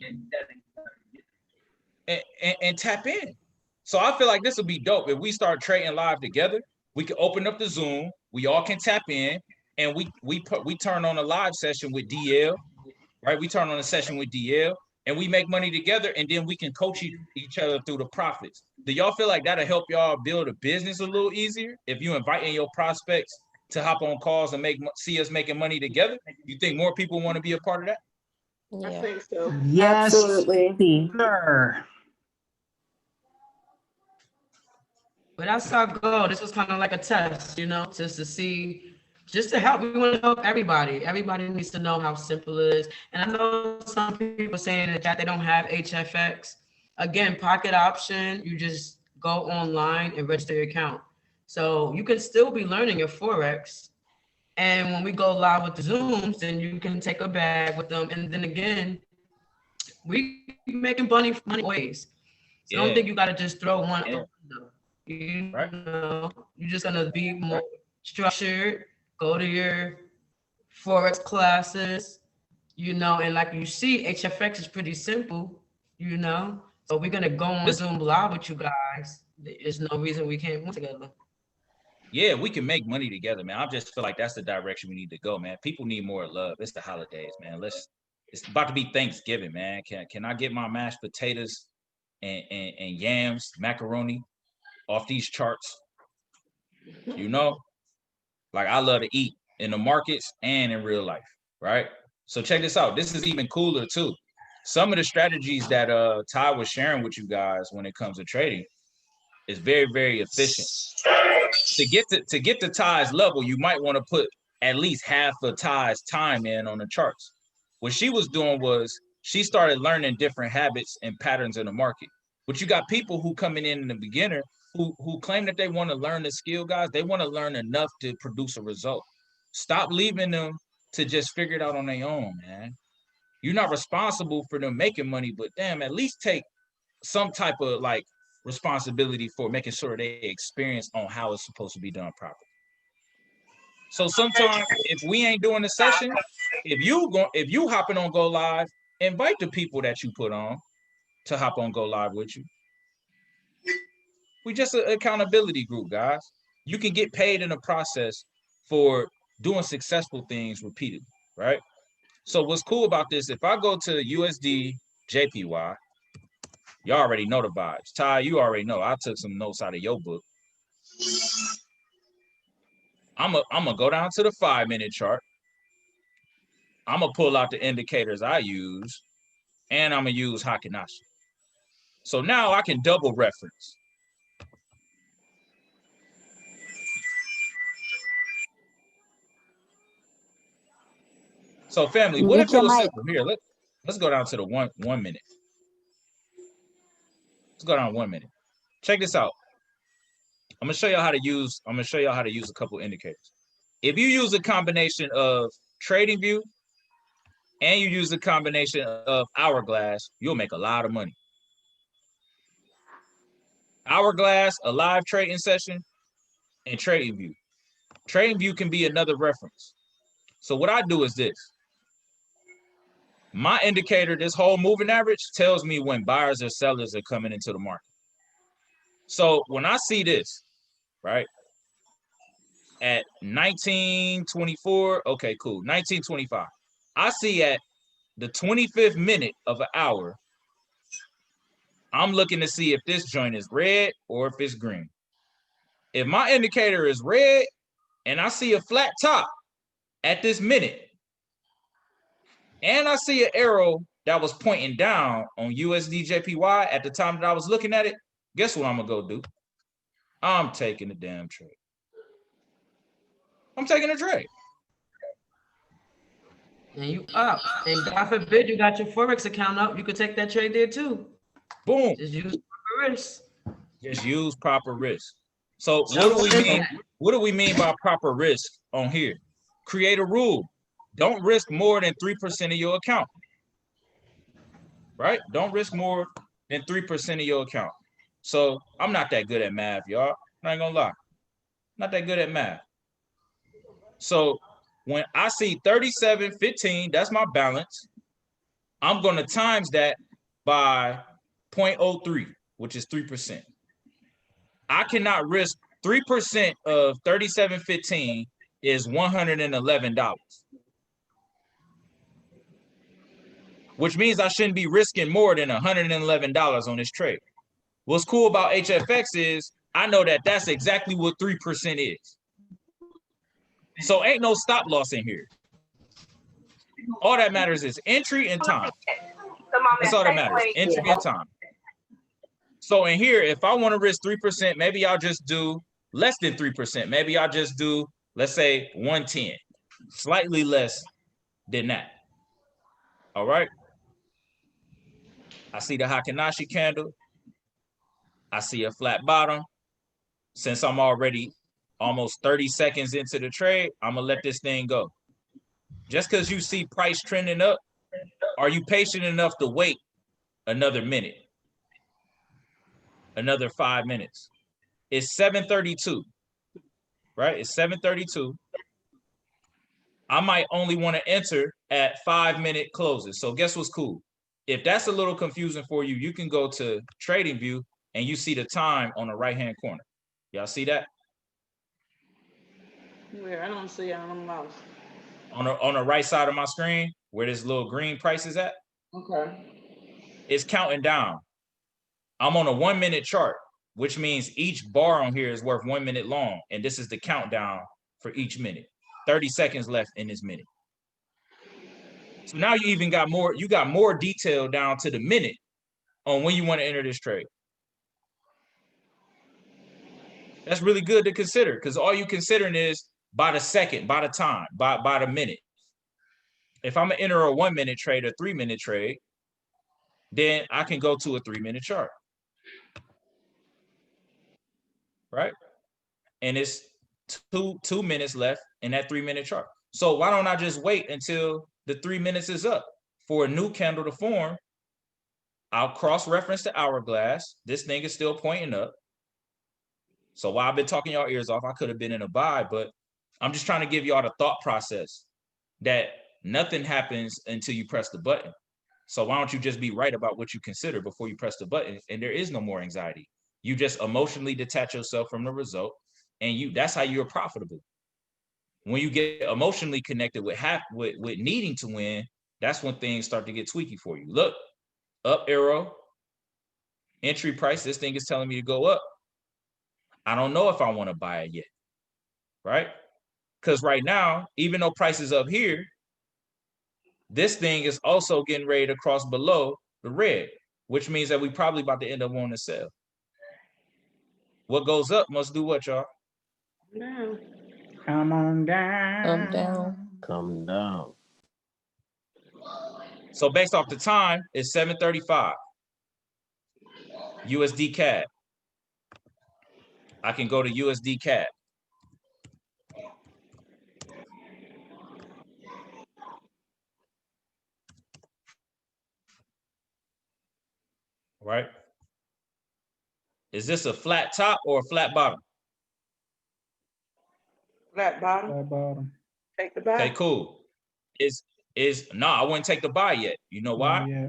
And tap in. So I feel like this will be dope. If we start trading live together, we can open up the Zoom. We all can tap in. And we turn on a live session with DL, right? We turn on a session with DL. And we make money together, and then we can coach each other through the profits. Do y'all feel like that'll help y'all build a business a little easier? If you inviting your prospects to hop on calls and see us making money together, you think more people want to be a part of that? Yeah. I think so. Yes, Absolutely. sir. But that's our goal. This was kind of like a test, just to see. Just to help, we want to help everybody. Everybody needs to know how simple it is. And I know some people saying that they don't have HFX. Again, pocket option, you just go online and register your account. So you can still be learning your Forex. And when we go live with the Zooms, then you can take a bag with them. And then again, we making money ways. So I don't think you got to just throw one. Yeah. You're just going to be more structured. Go to your Forex classes, and like you see, HFX is pretty simple, So we're going to go on Zoom live with you guys. There's no reason we can't work together. Yeah, we can make money together, man. I just feel like that's the direction we need to go, man. People need more love. It's the holidays, man. It's about to be Thanksgiving, man. Can I get my mashed potatoes and yams, macaroni off these charts? Like, I love to eat in the markets and in real life, right? So check this out. This is even cooler too. some of the strategies that Ty was sharing with you guys when it comes to trading is very, very efficient. To get to Ty's level, you might want to put at least half of Ty's time in on the charts. What she was doing was she started learning different habits and patterns in the market. But you got people who coming in the beginner who claim that they want to learn the skill, guys. They want to learn enough to produce a result. Stop leaving them to just figure it out on their own, man. You're not responsible for them making money, but damn, at least take some type of like responsibility for making sure they experience on how it's supposed to be done properly. So sometimes if we ain't doing the session, if you hopping on Go Live, invite the people that you put on to hop on Go Live with you. We just an accountability group, guys. You can get paid in the process for doing successful things repeatedly, right? So what's cool about this, if I go to USD JPY, you already know the vibes. Ty, you already know. I took some notes out of your book. I'm gonna go down to the 5-minute chart. I'm gonna pull out the indicators I use, and I'm gonna use Heiken Ashi. So now I can double reference. So family, what if it was simple? Here, let's go down to the one minute. Let's go down 1 minute. Check this out. I'm gonna show y'all how to use a couple indicators. If you use a combination of TradingView and you use a combination of Hourglass, you'll make a lot of money. Hourglass, a live trading session, and TradingView. TradingView can be another reference. So what I do is this. My indicator, this whole moving average, tells me when buyers or sellers are coming into the market. So when I see this, right, at 1924, okay, cool, 1925. I see at the 25th minute of an hour, I'm looking to see if this joint is red or if it's green. If my indicator is red and I see a flat top at this minute, and I see an arrow that was pointing down on USD JPY at the time that I was looking at it, guess what I'm gonna go do? I'm taking the damn trade. I'm taking a trade. And you up. And God forbid you got your Forex account up, you could take that trade there too. Boom. Just use proper risk. Just use proper risk. So what do we mean? What do we mean by proper risk on here? Create a rule. Don't risk more than 3% of your account. Right? Don't risk more than 3% of your account. So I'm not that good at math, y'all. I ain't gonna lie. Not that good at math. So when I see 37.15, that's my balance. I'm gonna times that by 0.03, which is 3%. I cannot risk 3% of 37.15 is $111. Which means I shouldn't be risking more than $111 on this trade. What's cool about HFX is I know that that's exactly what 3% is. So ain't no stop loss in here. All that matters is entry and time. That's all that matters, entry and time. So in here, if I want to risk 3%, maybe I'll just do less than 3%. Maybe I'll just do, let's say 110, slightly less than that. All right. I see the Heiken Ashi candle. I see a flat bottom. Since I'm already almost 30 seconds into the trade, I'm gonna let this thing go. Just because you see price trending up, are you patient enough to wait another minute? Another 5 minutes? It's 7:32, right? It's 7:32. I might only want to enter at 5-minute closes. So guess what's cool? If that's a little confusing for you, you can go to TradingView and you see the time on the right-hand corner. Y'all see that? Where? I don't see it on the mouse. On the right side of my screen, where this little green price is at. Okay. It's counting down. I'm on a 1-minute chart, which means each bar on here is worth 1 minute long. And this is the countdown for each minute. 30 seconds left in this minute. So now you even got more, you got more detail down to the minute on when you want to enter this trade. That's really good to consider because all you considering is by the second, by the time, by the minute. If I'm gonna enter a 1 minute trade, a 3 minute trade, then I can go to a 3 minute chart. Right? And it's two minutes left in that 3 minute chart. So why don't I just wait until the 3 minutes is up for a new candle to form? I'll cross-reference the hourglass. This thing is still pointing up. So while I've been talking y'all ears off, I could have been in a buy, but I'm just trying to give y'all the thought process that nothing happens until you press the button. So why don't you just be right about what you consider before you press the button? And there is no more anxiety. You just emotionally detach yourself from the result, and that's how you're profitable. When you get emotionally connected with needing to win, that's when things start to get tweaky for you. Look, up arrow, entry price. This thing is telling me to go up. I don't know if I want to buy it yet, right? Because right now, even though price is up here, this thing is also getting ready to cross below the red, which means that we probably about to end up wanting to sell. What goes up must do what, y'all? Down. Come on down. Come down. Come down. So based off the time, it's 7:35. USD CAD. I can go to USD CAD. Right? Is this a flat top or a flat bottom? Flat bottom. Flat bottom. Take the buy. Okay, cool. No, I wouldn't take the buy yet. You know why? Yeah,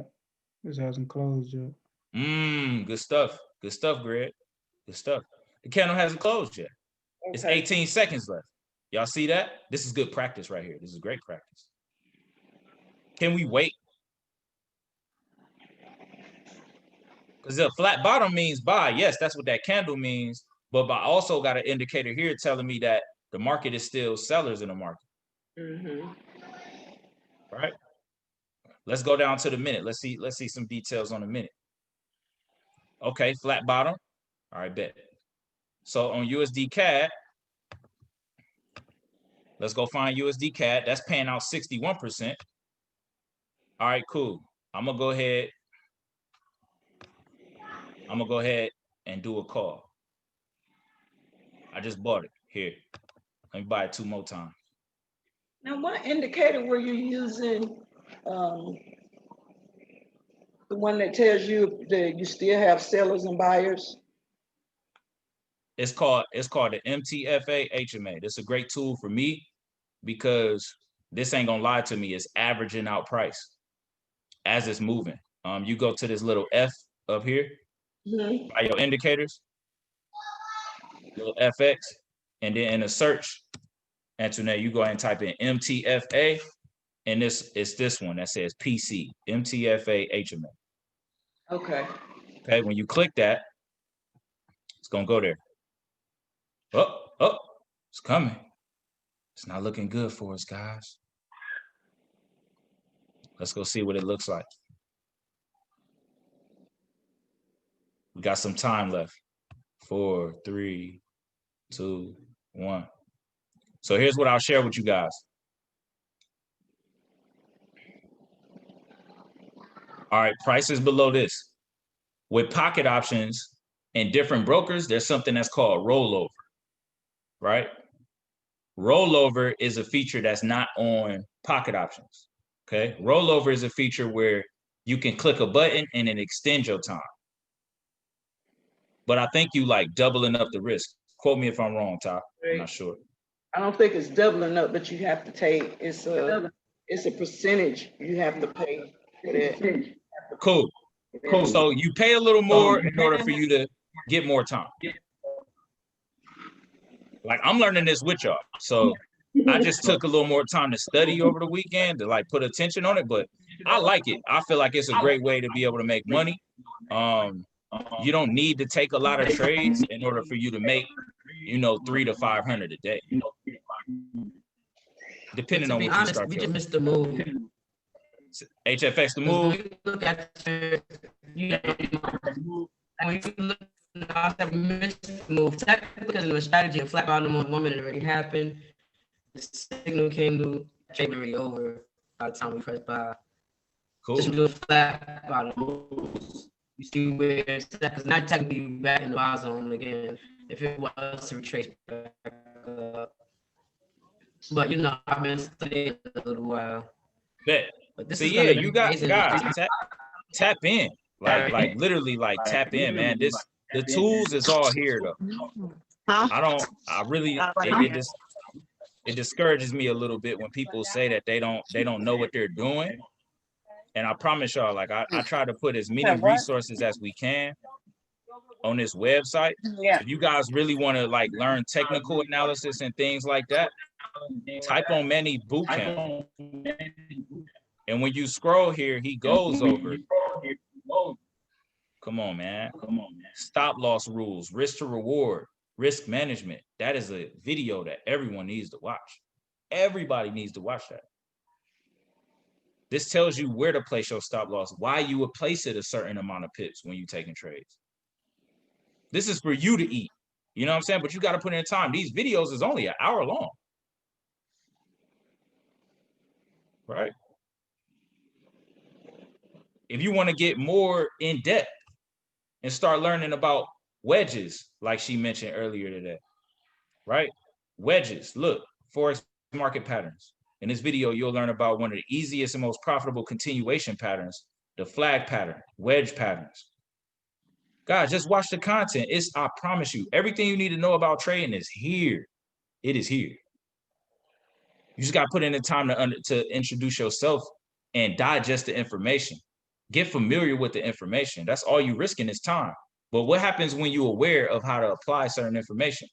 this hasn't closed yet. Good stuff. Good stuff, Greg. Good stuff. The candle hasn't closed yet. Okay. It's 18 seconds left. Y'all see that? This is good practice right here. This is great practice. Can we wait? Because the flat bottom means buy. Yes, that's what that candle means. But I also got an indicator here telling me that the market is still sellers in the market. Mm-hmm. Right? Let's go down to the minute. Let's see some details on the minute. Okay, flat bottom. All right, bet. So on USD CAD, let's go find USD CAD. That's paying out 61%. All right, cool. I'm gonna go ahead and do a call. I just bought it. Here. Let me buy it 2 more times. Now, what indicator were you using? The one that tells you that you still have sellers and buyers? It's called the MTFA HMA. This is a great tool for me because this ain't gonna lie to me. It's averaging out price as it's moving. You go to this little F up here by your indicators, little FX, and then in a search, Antoinette, you go ahead and type in MTFA, and it's this one that says PC, MTFA HMA. Okay. Okay, when you click that, it's gonna go there. Oh, it's coming. It's not looking good for us, guys. Let's go see what it looks like. We got some time left. 4, 3, 2, 1. So here's what I'll share with you guys. All right, prices below this. With pocket options and different brokers, there's something that's called rollover, right? Rollover is a feature that's not on pocket options, okay? Rollover is a feature where you can click a button and it extends your time. But I think you like doubling up the risk. Quote me if I'm wrong, Ty. I'm not sure. I don't think it's doubling up, but you have to take, it's a percentage you have to pay for that. Cool. So you pay a little more in order for you to get more time. Like I'm learning this with y'all. So I just took a little more time to study over the weekend to like put attention on it, but I like it. I feel like it's a great way to be able to make money. You don't need to take a lot of trades in order for you to make, 300 to 500 a day. Depending on what you start. We just missed the move. HFX the move. When you look at when you look at the move, technically because of the strategy and flat bottom on 1 minute already happened. The signal came to trade already over by the time we press buy. Cool. Just do flat bottom moves. You see where it's because not technically back in the buy zone again. If it was to retrace back up. But you know, I've been studying a little while. Bet. But this so is yeah, you got amazing. guys tap in. Like literally like tap in, man. The tools is all here though. It discourages me a little bit when people say that they don't know what they're doing. And I promise y'all, like I try to put as many resources as we can on this website. Yeah. If you guys really want to like learn technical analysis and things like that, type on Manny Bootcamp. And when you scroll here, he goes over. Come on, man. Stop loss rules, risk to reward, risk management. That is a video that everyone needs to watch. Everybody needs to watch that. This tells you where to place your stop loss, why you would place it a certain amount of pips when you're taking trades. This is for you to eat. You know what I'm saying? But you got to put in time. These videos is only an hour long. Right? If you want to get more in depth and start learning about wedges, like she mentioned earlier today, right? Wedges, look, Forex market patterns. In this video, you'll learn about one of the easiest and most profitable continuation patterns, the flag pattern, wedge patterns. Guys, just watch the content. I promise you, everything you need to know about trading is here. It is here. You just got to put in the time to introduce yourself and digest the information. Get familiar with the information. That's all you're risking is time. But what happens when you're aware of how to apply certain information?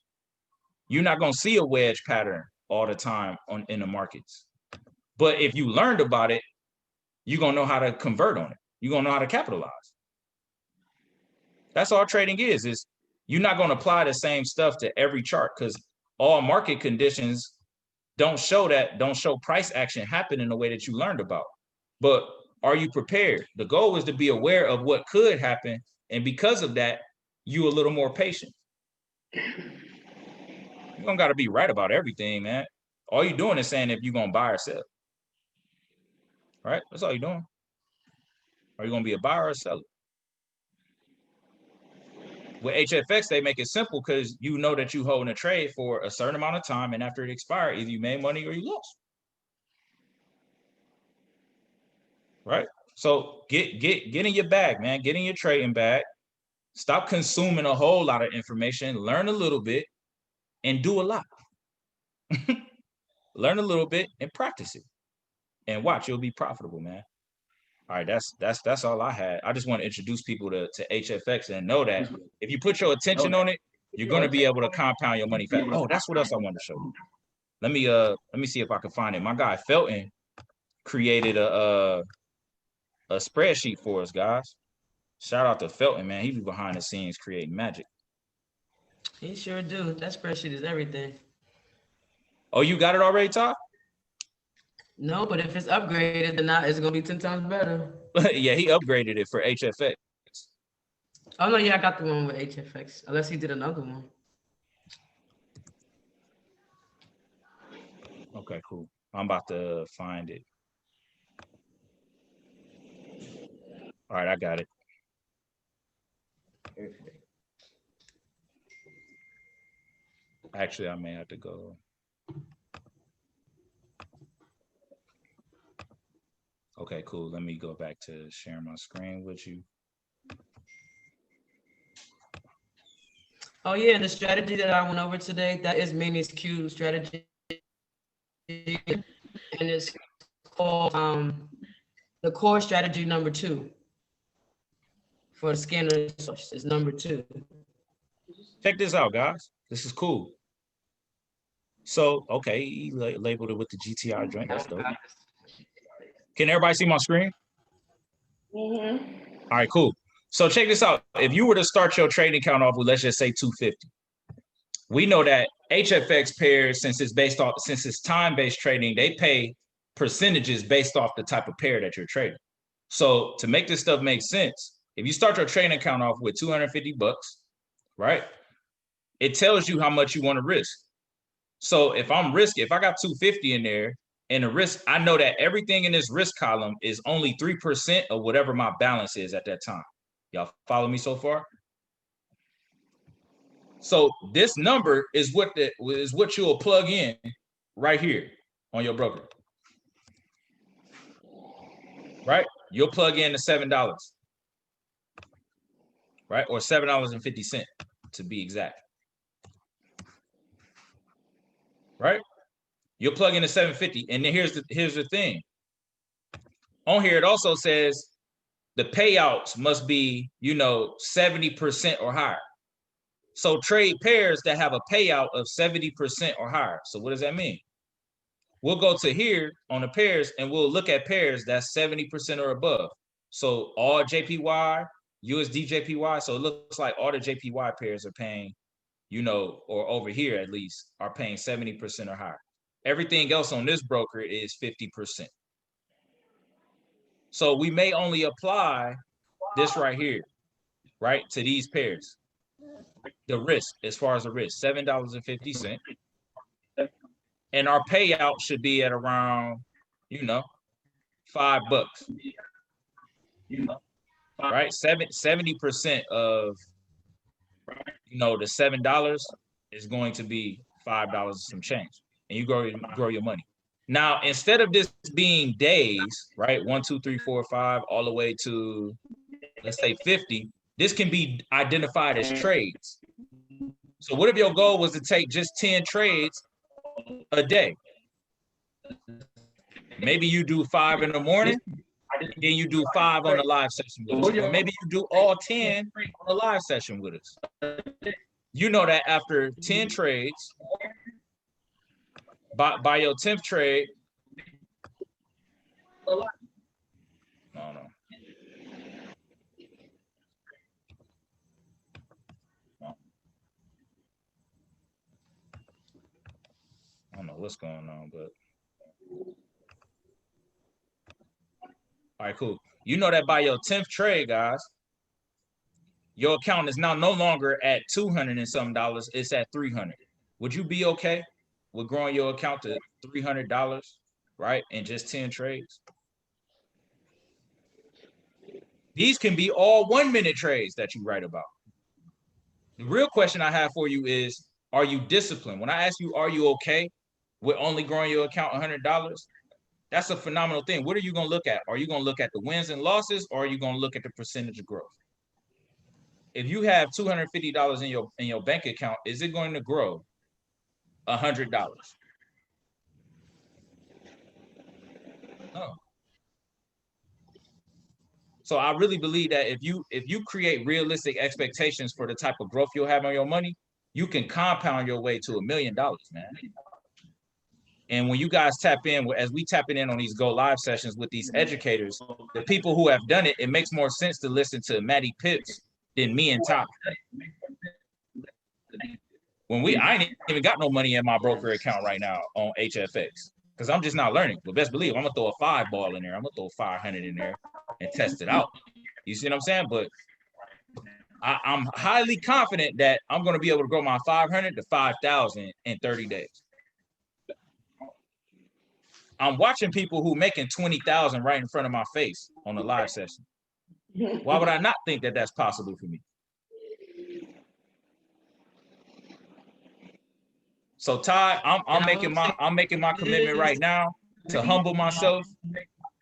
You're not going to see a wedge pattern all the time in the markets. But if you learned about it, you're going to know how to convert on it. You're going to know how to capitalize. That's all trading is you're not going to apply the same stuff to every chart because all market conditions don't show price action happen in the way that you learned about. But are you prepared? The goal is to be aware of what could happen. And because of that, you're a little more patient. You don't got to be right about everything, man. All you're doing is saying if you're going to buy or sell. Right? That's all you're doing. Are you going to be a buyer or a seller? With HFX, they make it simple because you know that you holding a trade for a certain amount of time, and after it expires, either you made money or you lost. Right? So get in your bag, man. Get in your trading bag. Stop consuming a whole lot of information. Learn a little bit and do a lot. Learn a little bit and practice it. And watch, you'll be profitable, man. All right, that's all I had. I just want to introduce people to HFX and know that if you put your attention on it, you're going to be able to compound your money fast. Oh, that's what else I wanted to show you. Let me see if I can find it. My guy Felton created a spreadsheet for us, guys. Shout out to Felton, man. He be behind the scenes creating magic. He sure do. That spreadsheet is everything. Oh, you got it already, Todd? No, but if it's upgraded, then it's gonna be 10 times better. Yeah, he upgraded it for HFX. Oh no, yeah, I got the one with HFX. Unless he did another one. Okay, cool. I'm about to find it. All right, I got it. Actually, I may have to go. Okay, cool. Let me go back to sharing my screen with you. Oh yeah, the strategy that I went over today, that is Manny's Q strategy. And it's called the core strategy number 2 for the scanner source is number 2. Check this out, guys. This is cool. So, okay, he labeled it with the GTI joint. That's dope. Can everybody see my screen? Mm-hmm. All right, cool. So check this out. If you were to start your trading account off with, let's just say 250, we know that HFX pairs, since it's time-based trading, they pay percentages based off the type of pair that you're trading. So to make this stuff make sense, if you start your trading account off with 250 bucks, right? It tells you how much you want to risk. So if I'm risking, if I got 250 in there and the risk, I know that everything in this risk column is only 3% of whatever my balance is at that time. Y'all follow me so far? So this number is what you'll plug in right here on your broker. Right? You'll plug in the $7. Right? Or $7.50 to be exact. Right? You'll plug in the 750, and then here's the thing. On here, it also says the payouts must be, 70% or higher. So trade pairs that have a payout of 70% or higher. So what does that mean? We'll go to here on the pairs, and we'll look at pairs that's 70% or above. So all JPY, USD JPY. So it looks like all the JPY pairs are paying, or over here at least, are paying 70% or higher. Everything else on this broker is 50%. So we may only apply this right here, right, to these pairs. The risk, as far as the risk, $7.50. And our payout should be at around, $5. Right? 70% of, the $7 is going to be $5 some change. And you grow your money. Now, instead of this being days, right? 1, 2, 3, 4, 5, all the way to, let's say 50, this can be identified as trades. So what if your goal was to take just 10 trades a day? Maybe you do 5 in the morning, then you do 5 on the live session with us. Or maybe you do all 10 on the live session with us. You know that after 10 trades, by your 10th trade, no. I don't know what's going on, but all right, cool. You know that by your 10th trade, guys, your account is now no longer at $200 and some dollars, it's at $300. Would you be okay with growing your account to $300, right, in just 10 trades? These can be all 1-minute trades that you write about. The real question I have for you is, are you disciplined? When I ask you, are you okay with only growing your account $100? That's a phenomenal thing. What are you going to look at? Are you going to look at the wins and losses, or are you going to look at the percentage of growth? If you have $250 in your bank account, is it going to grow $100? No. So I really believe that if you create realistic expectations for the type of growth you'll have on your money, you can compound your way to $1 million, man. And when you guys tap in, as we tapping in on these Go Live sessions with these educators, the people who have done it, it makes more sense to listen to Matty Pips than me and Top. I ain't even got no money in my broker account right now on HFX because I'm just not learning. But best believe I'm gonna throw a 5 ball in there. I'm gonna throw 500 in there and test it out. You see what I'm saying? But I'm highly confident that I'm gonna be able to grow my 500 to 5,000 in 30 days. I'm watching people who making 20,000 right in front of my face on a live session. Why would I not think that that's possible for me? So Ty, I'm making my commitment right now to humble myself.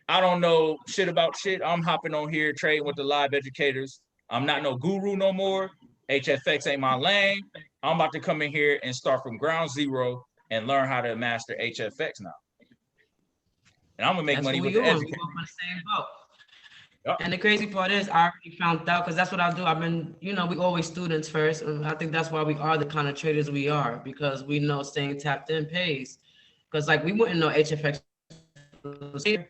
I don't know shit about shit. I'm hopping on here trading with the live educators. I'm not no guru no more. HFX ain't my lane. I'm about to come in here and start from ground zero and learn how to master HFX now. And I'm gonna make money with the educators. Yep. And the crazy part is I already found out, because that's what I do. I've been, we always students first. And I think that's why we are the kind of traders we are, because we know staying tapped in pays. Because like we wouldn't know HFX was here.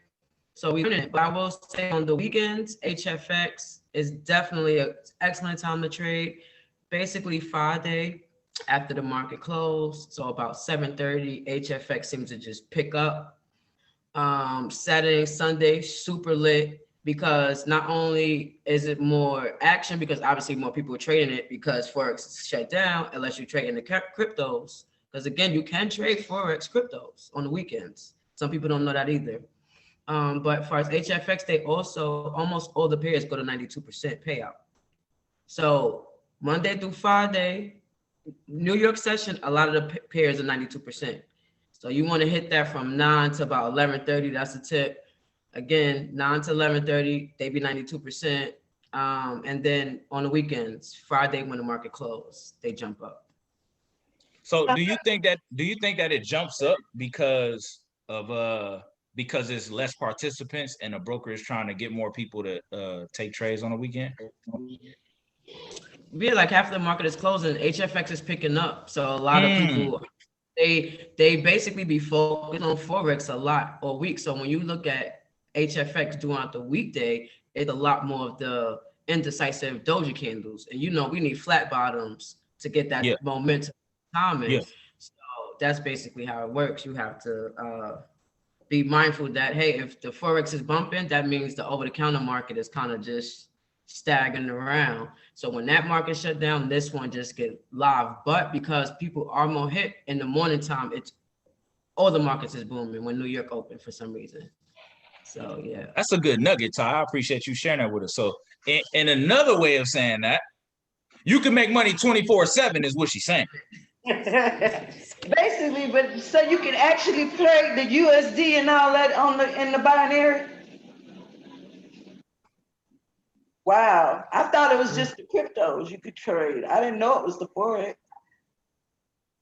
So we didn't. But I will say on the weekends, HFX is definitely an excellent time to trade. Basically Friday after the market closed. So about 7:30, HFX seems to just pick up. Saturday, Sunday, super lit, because not only is it more action, because obviously more people are trading it because Forex is shut down unless you trade in the cryptos. Because again, you can trade Forex cryptos on the weekends. Some people don't know that either. But as far as HFX, they also, almost all the pairs go to 92% payout. So Monday through Friday, New York session, a lot of the pairs are 92%. So you want to hit that from 9 to about 11:30. That's the tip. Again, 9 to 11:30, they be 92%. And then on the weekends, Friday when the market closed, they jump up. So do you think that it jumps up because it's less participants and the broker is trying to get more people to take trades on the weekend? Yeah, like half of the market is closing. HFX is picking up. So a lot of people, they basically be focused on Forex a lot all week. So when you look at HFX throughout the weekday, it's a lot more of the indecisive doji candles. And you know, we need flat bottoms to get that momentum timing. Yeah. So that's basically how it works. You have to be mindful that, hey, if the Forex is bumping, that means the over-the-counter market is kind of just staggering around. So when that market shut down, this one just get live. But because people are more hit in the morning time, it's all the markets is booming when New York open for some reason. So yeah, that's a good nugget, Ty. I appreciate you sharing that with us. So in another way of saying that, you can make money 24/7 is what she's saying. Basically, but so you can actually play the USD and all that in the binary. Wow, I thought it was just the cryptos you could trade. I didn't know it was the Forex.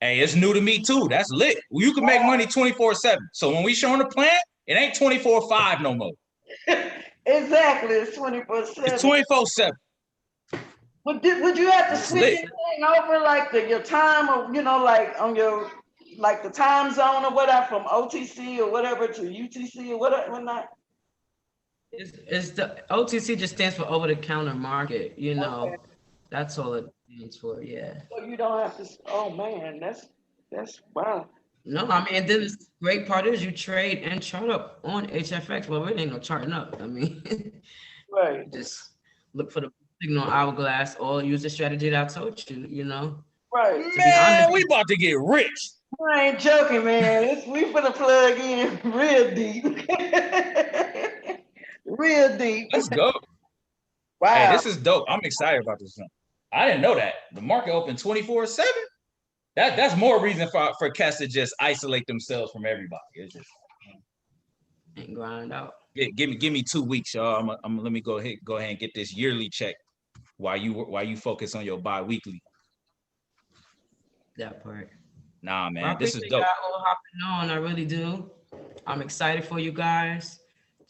Hey, it's new to me too. That's lit. You can make money 24/7. So when we showing the plan, it ain't 24/5 no more. Exactly, it's 24/7. It's 24/7. Would you have to switch anything over, like your time, or like on your the time zone or whatever, from OTC or whatever to UTC or whatever not? It's the OTC just stands for over the counter market. You know, that's all it stands for. Yeah. So you don't have to. Oh man, that's wow. No, I mean, and then the great part is you trade and chart up on HFX. Well, it ain't no charting up. I mean, right. Just look for the signal hourglass or use the strategy that I told you, you know. Right. To be honest, we about to get rich. I ain't joking, man. We finna plug in real deep. Real deep. Let's go. Wow. Hey, this is dope. I'm excited about this one. I didn't know that. The market open 24/7. That's more reason for cats to just isolate themselves from everybody. It's just and grind out. Give me 2 weeks, y'all. Let me go ahead and get this yearly check while you focus on your bi-weekly. That part. Nah, man, well, this is dope. All hopping on, I really do. I'm excited for you guys.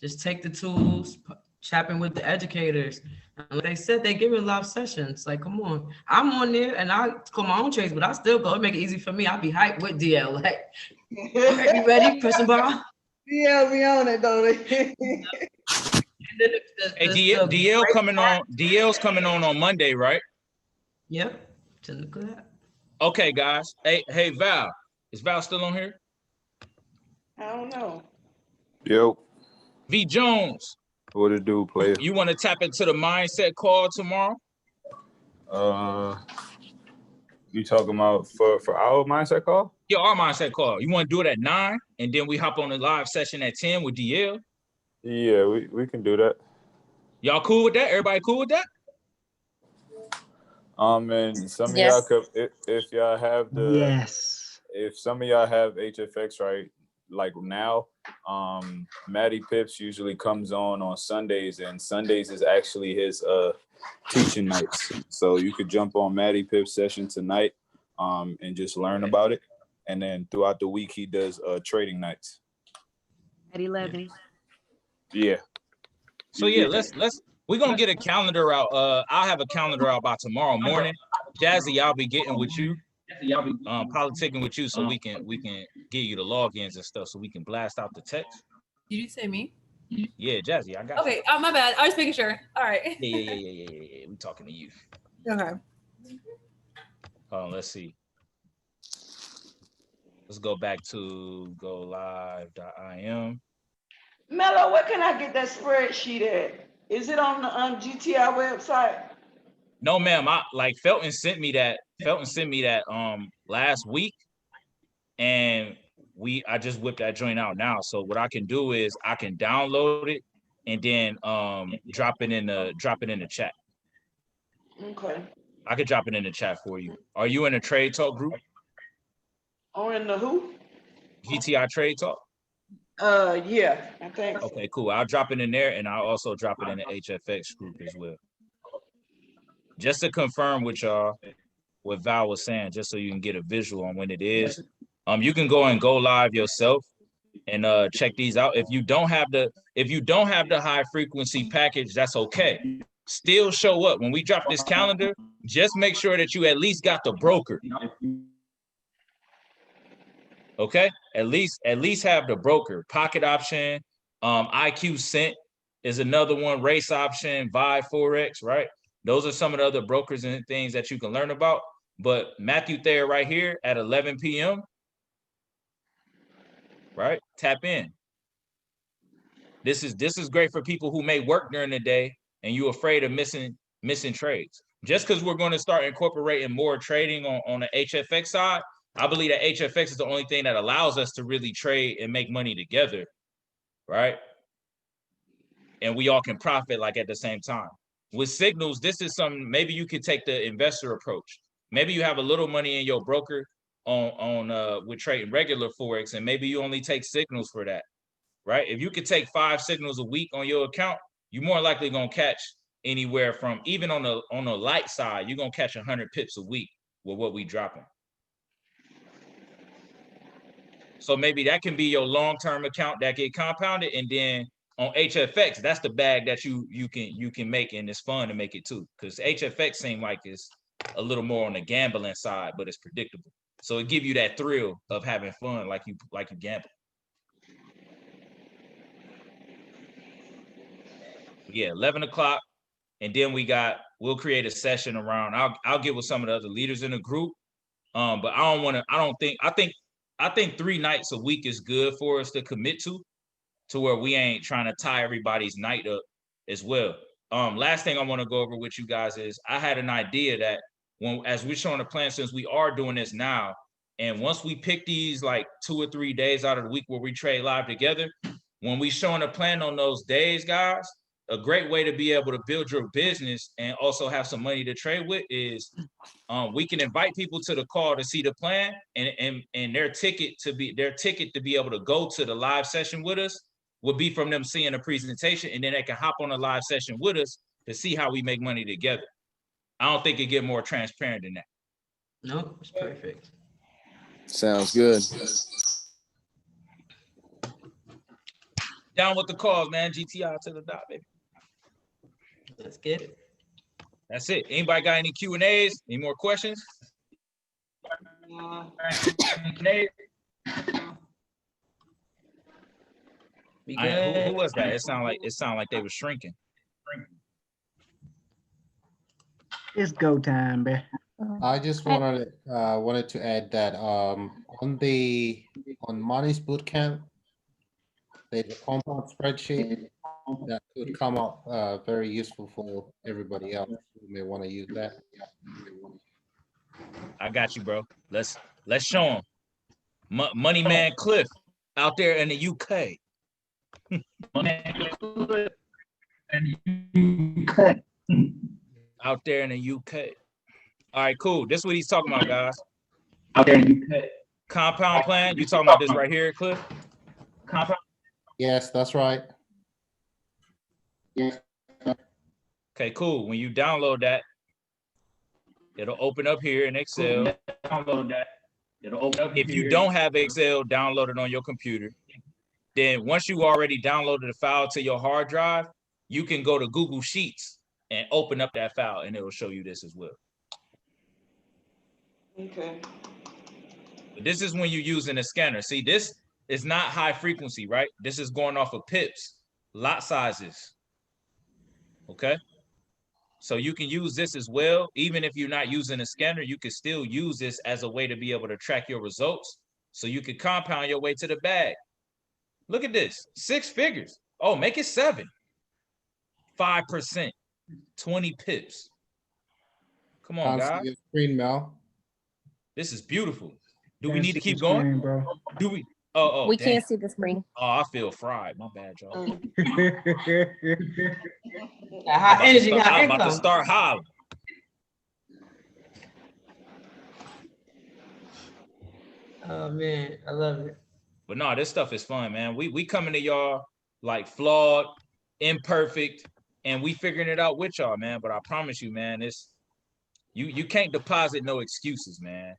Just take the tools, chapping with the educators. And like they said, they give me live sessions. Like, come on. I'm on there and I call my own trades, but I still go. It make it easy for me. I'll be hyped with DL. Like, all right, you ready? Press the ball. Yeah, we on it, though. Hey, DL coming on. DL's coming on Monday, right? Yep. Look at that. Okay, guys. Hey, Val. Is Val still on here? I don't know. Yo. V Jones. What it do, player? You want to tap into the mindset call tomorrow? You talking about for our mindset call? Yeah, our mindset call. You want to do it at 9, and then we hop on the live session at 10 with DL? Yeah, we can do that. Y'all cool with that? Everybody cool with that? And some of y'all could, if y'all have if some of y'all have HFX right, like now, Matty Pips usually comes on Sundays, and Sundays is actually his teaching nights. So you could jump on Matty Pips session tonight, and just learn about it. And then throughout the week, he does trading nights. At 11. Yeah. So yeah, we're gonna get a calendar out. I'll have a calendar out by tomorrow morning. Jazzy, I'll be getting with you. Politicking with you so we can give you the logins and stuff so we can blast out the text. Did you say me? Yeah, Jazzy, I got Okay, my bad. I was making sure. All right. Yeah. We talking to you. Okay. Let's see. Let's go back to golive.im. Melo, where can I get that spreadsheet at? Is it on the GTI website? No, ma'am. Felton sent me that. Last week, and I just whipped that joint out now. So what I can do is I can download it and then drop it in the chat. Okay. I could drop it in the chat for you. Are you in a trade talk group? Or in the who? GTI trade talk. Yeah, I think. Okay, cool. I'll drop it in there, and I'll also drop it in the HFX group as well. Just to confirm with y'all what Val was saying, just so you can get a visual on when it is. You can go live yourself and check these out. If you don't have the high frequency package, that's okay. Still show up when we drop this calendar. Just make sure that you at least got the broker. Okay, at least have the broker. Pocket option, IQ Cent is another one. Race option, Vibe Forex, right? Those are some of the other brokers and things that you can learn about. But Matthew Thayer right here at 11 p.m. Right? Tap in. This is great for people who may work during the day and you're afraid of missing trades. Just because we're going to start incorporating more trading on the HFX side, I believe that HFX is the only thing that allows us to really trade and make money together, right? And we all can profit like at the same time. With signals, this is something, maybe you could take the investor approach. Maybe you have a little money in your broker with trading regular Forex, and maybe you only take signals for that, right? If you could take 5 signals a week on your account, you're more likely gonna catch anywhere from, even on the light side, you're gonna catch 100 pips a week with what we dropping. So maybe that can be your long-term account that get compounded, and then on HFX, that's the bag that you can make, and it's fun to make it too. Because HFX seems like it's a little more on the gambling side, but it's predictable. So it give you that thrill of having fun, like you gamble. Yeah, 11 o'clock, and then we'll create a session around. I'll get with some of the other leaders in the group. But I think 3 nights a week is good for us to commit to where we ain't trying to tie everybody's night up as well. Last thing I want to go over with you guys is I had an idea that as we're showing the plan, since we are doing this now, and once we pick these like 2 or 3 days out of the week where we trade live together, when we showing a plan on those days, guys, a great way to be able to build your business and also have some money to trade with is we can invite people to the call to see the plan, and their ticket to be able to go to the live session with us would be from them seeing a presentation, and then they can hop on a live session with us to see how we make money together. I don't think it get more transparent than that. No, it's perfect. Sounds good. Down with the cause, man. GTI to the dot, baby. Let's get it. That's it. Anybody got any Q&As? Any more questions? Who was that? It sounded like they were shrinking. It's go time, man. I just wanted to add that on Money's Bootcamp, there's a compound spreadsheet that could come up very useful for everybody else who may want to use that. I got you, bro. Let's show them. Money Man Cliff out there in the UK. Out there in the UK. All right, cool. This is what he's talking about, guys. Out there in the UK. Compound plan. You talking about this right here, Cliff? Compound. Yes, that's right. Yeah. Okay, cool. When you download that, it'll open up here in Excel. Download that. It'll open up. If you don't have Excel, download it on your computer. Then once you already downloaded the file to your hard drive, you can go to Google Sheets and open up that file, and it will show you this as well. Okay. But this is when you're using a scanner. See, this is not high frequency, right? This is going off of pips, lot sizes. Okay. So you can use this as well. Even if you're not using a scanner, you can still use this as a way to be able to track your results. So you can compound your way to the bag. Look at this. 6 figures. Oh, make it 7. 5%. 20 pips. Come on, Can't see guys. your screen, Mel. This is beautiful. Do we Can't need to see keep the going? screen, bro. Do we? Oh, We damn. can't see the screen. Oh, I feel fried. My bad, y'all. High energy, high I'm about to income. start hollering. Oh man, I love it. But no, this stuff is fun, man. We coming to y'all like flawed, imperfect, and we figuring it out with y'all, man. But I promise you, man, it's you can't deposit no excuses, man.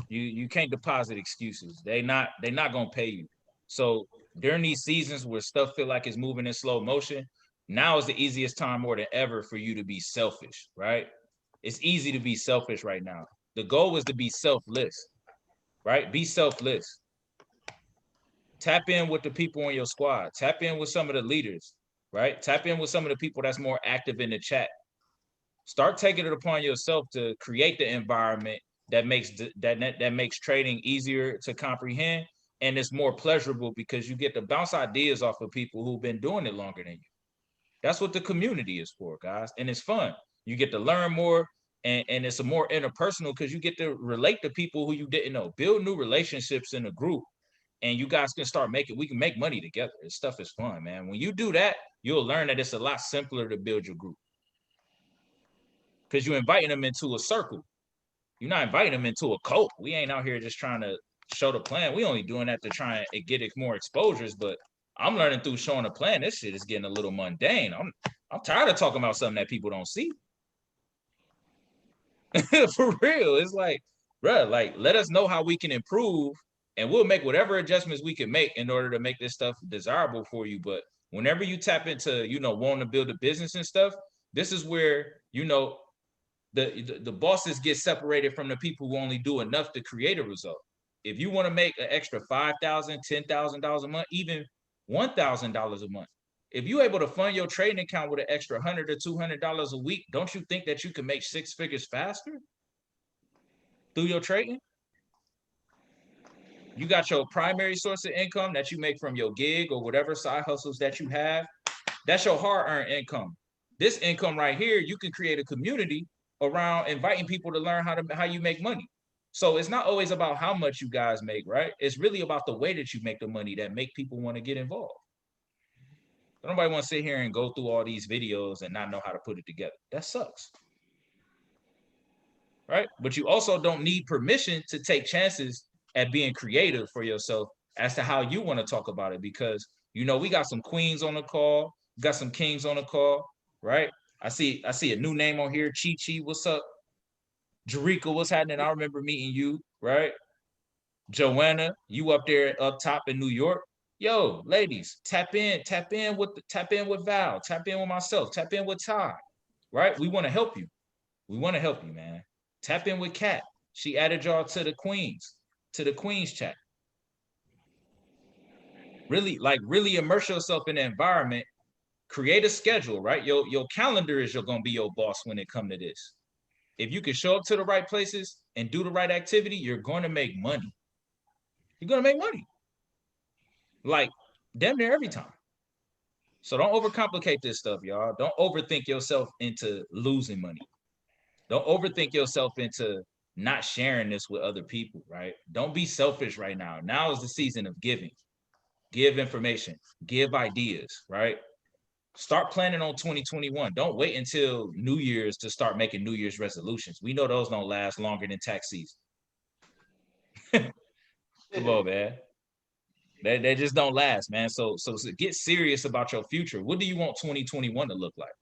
You can't deposit excuses. They not gonna pay you. So during these seasons where stuff feel like it's moving in slow motion, now is the easiest time more than ever for you to be selfish, right? It's easy to be selfish right now. The goal is to be selfless, right? Be selfless. Tap in with the people on your squad. Tap in with some of the leaders, right? Tap in with some of the people that's more active in the chat. Start taking it upon yourself to create the environment that makes that makes trading easier to comprehend, and it's more pleasurable because you get to bounce ideas off of people who've been doing it longer than you. That's what the community is for, guys, and it's fun. You get to learn more, and it's a more interpersonal because you get to relate to people who you didn't know, build new relationships in a group, and you guys can start making. We can make money together. This stuff is fun, man. When you do that, you'll learn that it's a lot simpler to build your group because you're inviting them into a circle. You're not inviting them into a cult. We ain't out here just trying to show the plan. We only doing that to try and get more exposures. But I'm learning through showing the plan. This shit is getting a little mundane. I'm tired of talking about something that people don't see. For real. It's like, bruh, like, let us know how we can improve, and we'll make whatever adjustments we can make in order to make this stuff desirable for you. But whenever you tap into, wanting to build a business and stuff, this is where, the bosses get separated from the people who only do enough to create a result. If you want to make an extra $5,000, $10,000 a month, even $1,000 a month, if you're able to fund your trading account with an extra $100 or $200 a week, don't you think that you can make 6 figures faster through your trading? You got your primary source of income that you make from your gig or whatever side hustles that you have. That's your hard-earned income. This income right here, you can create a community around inviting people to learn how you make money. So it's not always about how much you guys make, right? It's really about the way that you make the money that make people want to get involved. Nobody want to sit here and go through all these videos and not know how to put it together. That sucks. Right? But you also don't need permission to take chances at being creative for yourself as to how you want to talk about it, because we got some queens on the call, got some kings on the call, right? I see a new name on here. Chi, what's up? Jarika, what's happening? I remember meeting you, right? Joanna, you up there up top in New York. Yo, ladies, tap in with Val, tap in with myself, tap in with Ty, right? We want to help you. We want to help you, man. Tap in with Kat. She added y'all to the Queens chat. Really immerse yourself in the environment. Create a schedule, right? Your calendar is gonna be your boss when it comes to this. If you can show up to the right places and do the right activity, you're going to make money. You're going to make money. Like, damn near every time. So don't overcomplicate this stuff, y'all. Don't overthink yourself into losing money. Don't overthink yourself into not sharing this with other people, right? Don't be selfish right now. Now is the season of giving. Give information. Give ideas, right? Start planning on 2021. Don't wait until New Year's to start making New Year's resolutions. We know those don't last longer than tax season. Come on, man. They just don't last, man. So get serious about your future. What do you want 2021 to look like?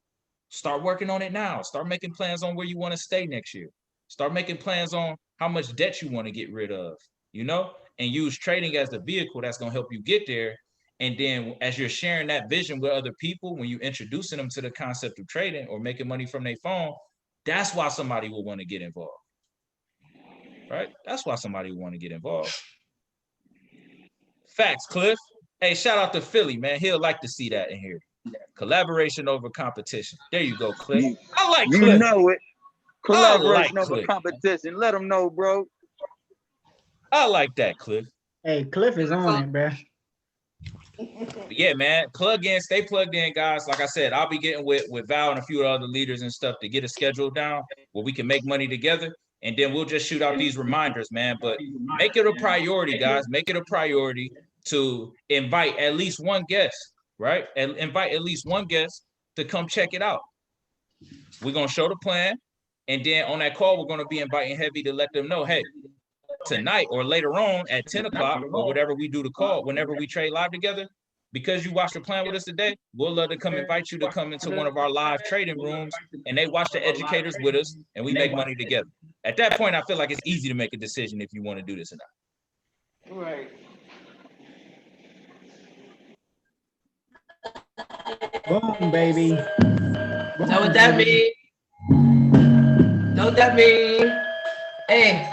Start working on it now. Start making plans on where you want to stay next year. Start making plans on how much debt you want to get rid of, and use trading as the vehicle that's going to help you get there. And then as you're sharing that vision with other people, when you're introducing them to the concept of trading or making money from their phone, that's why somebody will want to get involved, right? That's why somebody will want to get involved. Facts, Cliff. Hey, shout out to Philly, man. He'll like to see that in here. Collaboration over competition. There you go, Cliff. I like Cliff. You know it. Collaboration over competition. Let them know, bro. I like that, Cliff. Hey, Cliff is on it, bruh. Yeah, man. Stay plugged in, guys. Like I said, I'll be getting with Val and a few other leaders and stuff to get a schedule down where we can make money together. And then we'll just shoot out these reminders, man. But make it a priority, guys. Make it a priority to invite at least one guest, right? And invite at least one guest to come check it out. We're going to show the plan. And then on that call, we're going to be inviting Heavy to let them know, hey, tonight or later on at 10 o'clock or whatever we do the call, whenever we trade live together, because you watched the plan with us today, we'll love to come invite you to come into one of our live trading rooms and they watch the educators with us and we make money together. At that point, I feel like it's easy to make a decision if you want to do this or not. Right. Boom, baby. Know what that mean? Know what that mean? Hey,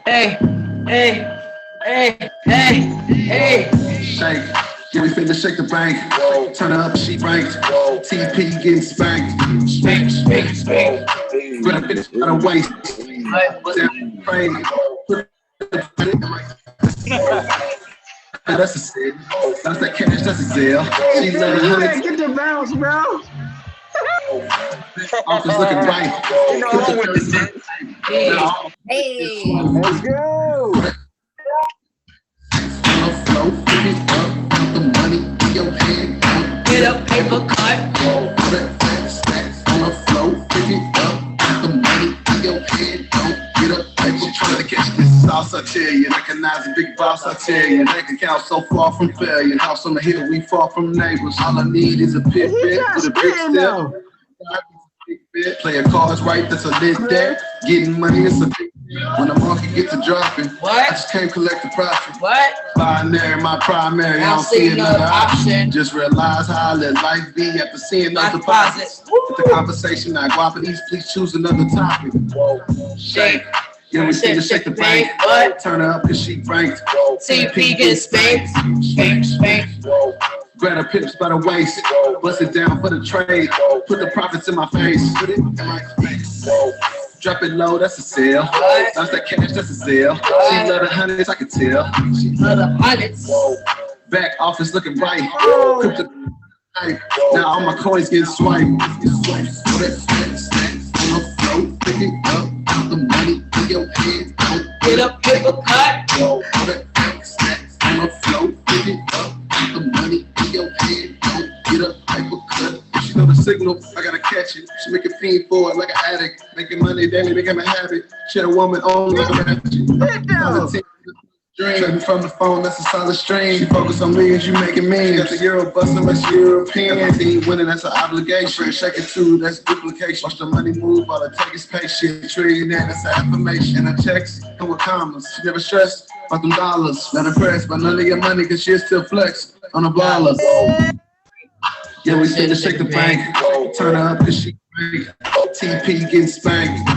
hey, hey, hey, hey, hey. Shake. Yeah, we finna shake the bank. Turn up, she ranked. TP getting spanked. Spank, spank, spank. Grab it out of waist. That's a sin. That's that cash, that's a sale. She let You better get the bounce, bro. Office looking right. Hey. Let's go. Get a paper cut. On the floor, pick it up, the money in your head, don't get up, like you trying to catch this sauce, I tell you, recognize a big boss, I tell you, bank account so far from failure, house on the hill, we far from neighbors, all I need is a pit bit with a big step. Playing cards right, that's a lit deck. Getting money, it's a big deal. When the market gets to dropping, I just can't collect the profit. What? Binary, my primary, I don't see another option. Just realize how I let life be after seeing those deposits. With the conversation, I guapities, please choose another topic. Shake. Yeah, we see to shake the bank. Turn her up, cause she ranked. TP get spanked. Spank, spank. Grab the pips by the waist, bust it down for the trade, put the profits in my face, put it in my face. Drop it low, that's a sale. Bounce that cash, that's a sale. She love the hundreds, I can tell. She love the hundreds. Back office looking right. Crypto. Now all my coins getting swiped. Pick it up, count the money in your head. Get a paper cut. On the floor, pick it up, count the money in your head. Get a paper cut. If she know the signal, I gotta catch it. She make a fiend for it like an addict. Making money daily, become a habit. She a woman on like a ratchet. Trading from the phone, that's a solid stream. She focus on millions, you making millions. Got the euro busting like she European. Got my team winning, that's an obligation. Shake it too, that's duplication. Watch the money move while I take his patient. Trillionaire, that's an affirmation. Her checks come with commas. She never stressed about them dollars. Not impressed by none of your money, cause she'll still flex on the ballers. Yeah, we finna shake the bank. Turn her up, cause she TP getting spanked.